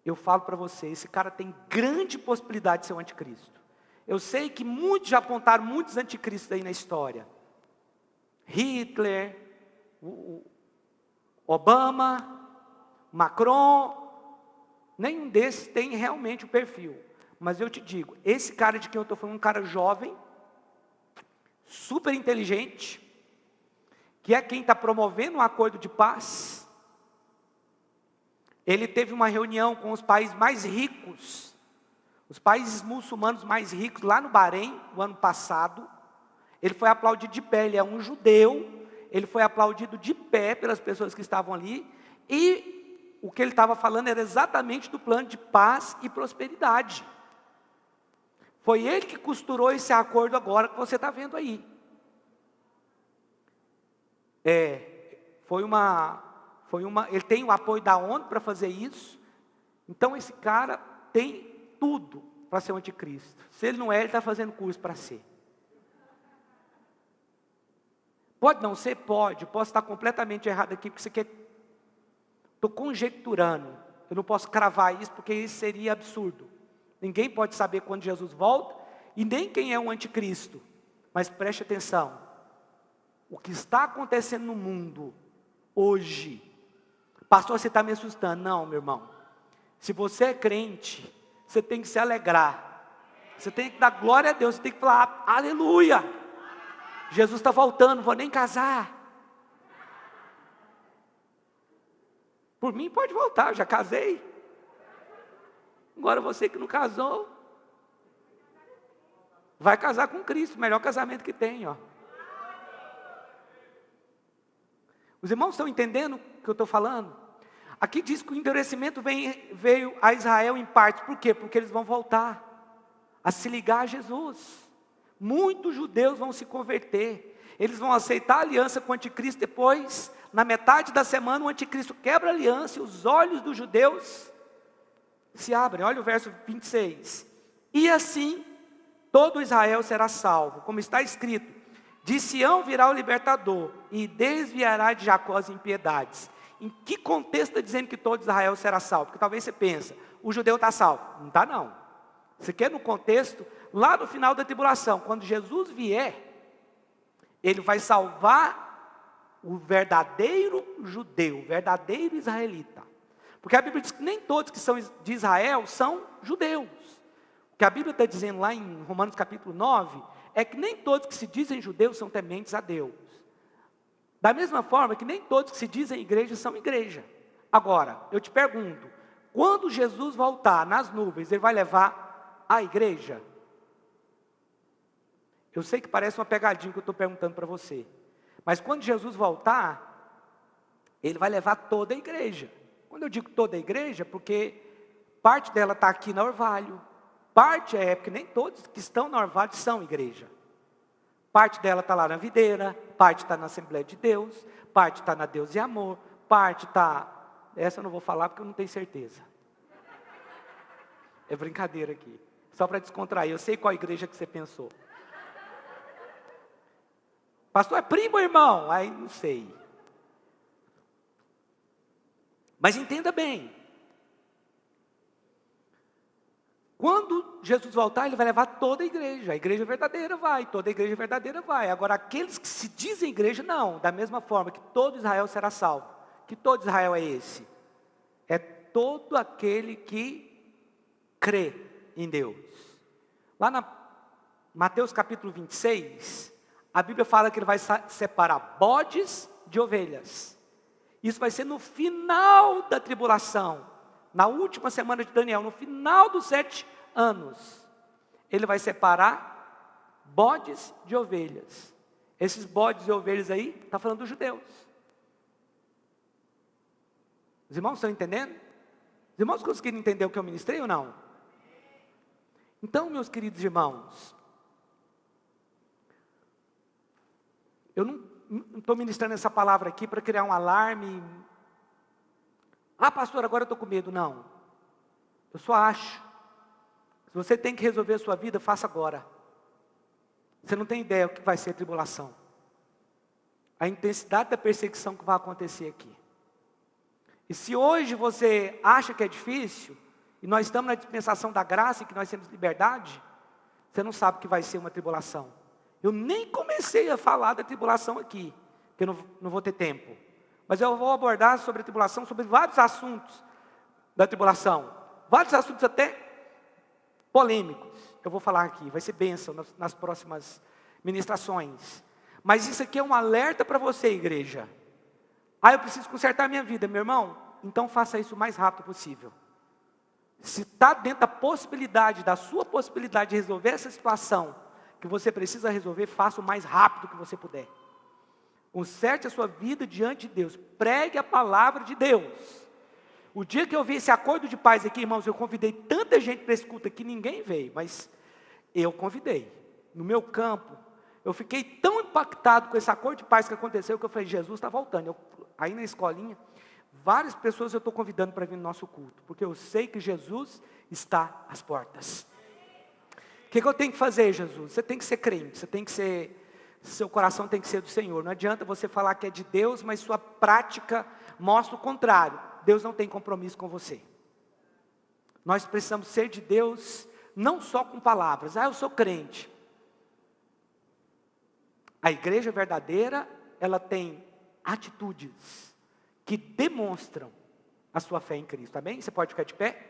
eu falo para você, esse cara tem grande possibilidade de ser o anticristo. Eu sei que muitos já apontaram muitos anticristos aí na história. Hitler, Obama, Macron, nenhum desses tem realmente o perfil. Mas eu te digo, esse cara de quem eu estou falando, um cara jovem, super inteligente, que é quem está promovendo um acordo de paz. Ele teve uma reunião com os países mais ricos, os países muçulmanos mais ricos, lá no Bahrein, no ano passado. Ele foi aplaudido de pé, ele é um judeu, ele foi aplaudido de pé pelas pessoas que estavam ali, e o que ele estava falando era exatamente do plano de paz e prosperidade. Foi ele que costurou esse acordo agora que você está vendo aí. Ele tem o apoio da ONU para fazer isso. Então esse cara tem tudo para ser um anticristo. Se ele não é, ele está fazendo curso para ser. Pode não ser? Pode. Eu posso estar completamente errado aqui, porque isso aqui estou conjecturando. Eu não posso cravar isso, porque isso seria absurdo. Ninguém pode saber quando Jesus volta, e nem quem é um anticristo. Mas preste atenção. O que está acontecendo no mundo hoje, pastor, você está me assustando. Não, meu irmão. Se você é crente, você tem que se alegrar. Você tem que dar glória a Deus, você tem que falar, aleluia. Jesus está voltando, não vou nem casar. Por mim pode voltar, eu já casei. Agora você que não casou, vai casar com Cristo, o melhor casamento que tem, ó. Os irmãos estão entendendo o que eu estou falando? Aqui diz que o endurecimento veio a Israel em partes. Por quê? Porque eles vão voltar a se ligar a Jesus. Muitos judeus vão se converter. Eles vão aceitar a aliança com o anticristo. Depois, na metade da semana, o anticristo quebra a aliança e os olhos dos judeus se abrem. Olha o verso 26. E assim, todo Israel será salvo. Como está escrito, de Sião virá o libertador e desviará de Jacó as impiedades. Em que contexto está dizendo que todo Israel será salvo? Porque talvez você pense, o judeu está salvo. Não está não. Isso aqui é no contexto, lá no final da tribulação. Quando Jesus vier, ele vai salvar o verdadeiro judeu, o verdadeiro israelita. Porque a Bíblia diz que nem todos que são de Israel são judeus. O que a Bíblia está dizendo lá em Romanos capítulo 9, é que nem todos que se dizem judeus são tementes a Deus. Da mesma forma que nem todos que se dizem igreja são igreja. Agora, eu te pergunto, quando Jesus voltar nas nuvens, ele vai levar a igreja? Eu sei que parece uma pegadinha que eu estou perguntando para você. Mas quando Jesus voltar, ele vai levar toda a igreja. Quando eu digo toda a igreja, porque parte dela está aqui na Orvalho. Parte porque nem todos que estão na Orvalho são igreja. Parte dela está lá na Videira, parte está na Assembleia de Deus, parte está na Deus e Amor, parte está... Essa eu não vou falar porque eu não tenho certeza. É brincadeira aqui. Só para descontrair, eu sei qual igreja que você pensou. Pastor, é primo ou irmão? Aí não sei. Mas entenda bem. Quando Jesus voltar, ele vai levar toda a igreja verdadeira vai, toda a igreja verdadeira vai. Agora, aqueles que se dizem igreja, não, da mesma forma que todo Israel será salvo. Que todo Israel é esse? É todo aquele que crê em Deus. Lá na Mateus capítulo 26, a Bíblia fala que ele vai separar bodes de ovelhas. Isso vai ser no final da tribulação. Na última semana de Daniel, no final dos 7 anos, ele vai separar bodes de ovelhas. Esses bodes e ovelhas aí, está falando dos judeus. Os irmãos estão entendendo? Os irmãos conseguiram entender o que eu ministrei ou não? Então, meus queridos irmãos, eu não estou ministrando essa palavra aqui para criar um alarme. Ah, pastor, agora eu estou com medo. Não. Eu só acho. Se você tem que resolver a sua vida, faça agora. Você não tem ideia do que vai ser a tribulação. A intensidade da perseguição que vai acontecer aqui. E se hoje você acha que é difícil, e nós estamos na dispensação da graça, e que nós temos liberdade, você não sabe o que vai ser uma tribulação. Eu nem comecei a falar da tribulação aqui, porque eu não vou ter tempo. Mas eu vou abordar sobre a tribulação, sobre vários assuntos da tribulação. Vários assuntos até polêmicos. Eu vou falar aqui, vai ser bênção nas próximas ministrações. Mas isso aqui é um alerta para você, igreja. Ah, eu preciso consertar a minha vida, meu irmão. Então faça isso o mais rápido possível. Se está dentro da possibilidade, da sua possibilidade de resolver essa situação que você precisa resolver, faça o mais rápido que você puder. Conserte a sua vida diante de Deus. Pregue a palavra de Deus. O dia que eu vi esse acordo de paz aqui, irmãos, eu convidei tanta gente para a escuta que ninguém veio, mas eu convidei. No meu campo, eu fiquei tão impactado com esse acordo de paz que aconteceu, que eu falei, Jesus está voltando. Aí na escolinha, várias pessoas eu estou convidando para vir no nosso culto, porque eu sei que Jesus está às portas. O que eu tenho que fazer, Jesus? Você tem que ser crente, você tem que ser... Seu coração tem que ser do Senhor. Não adianta você falar que é de Deus, mas sua prática mostra o contrário. Deus não tem compromisso com você. Nós precisamos ser de Deus, não só com palavras. Ah, eu sou crente. A igreja verdadeira, ela tem atitudes que demonstram a sua fé em Cristo. Amém? Você pode ficar de pé?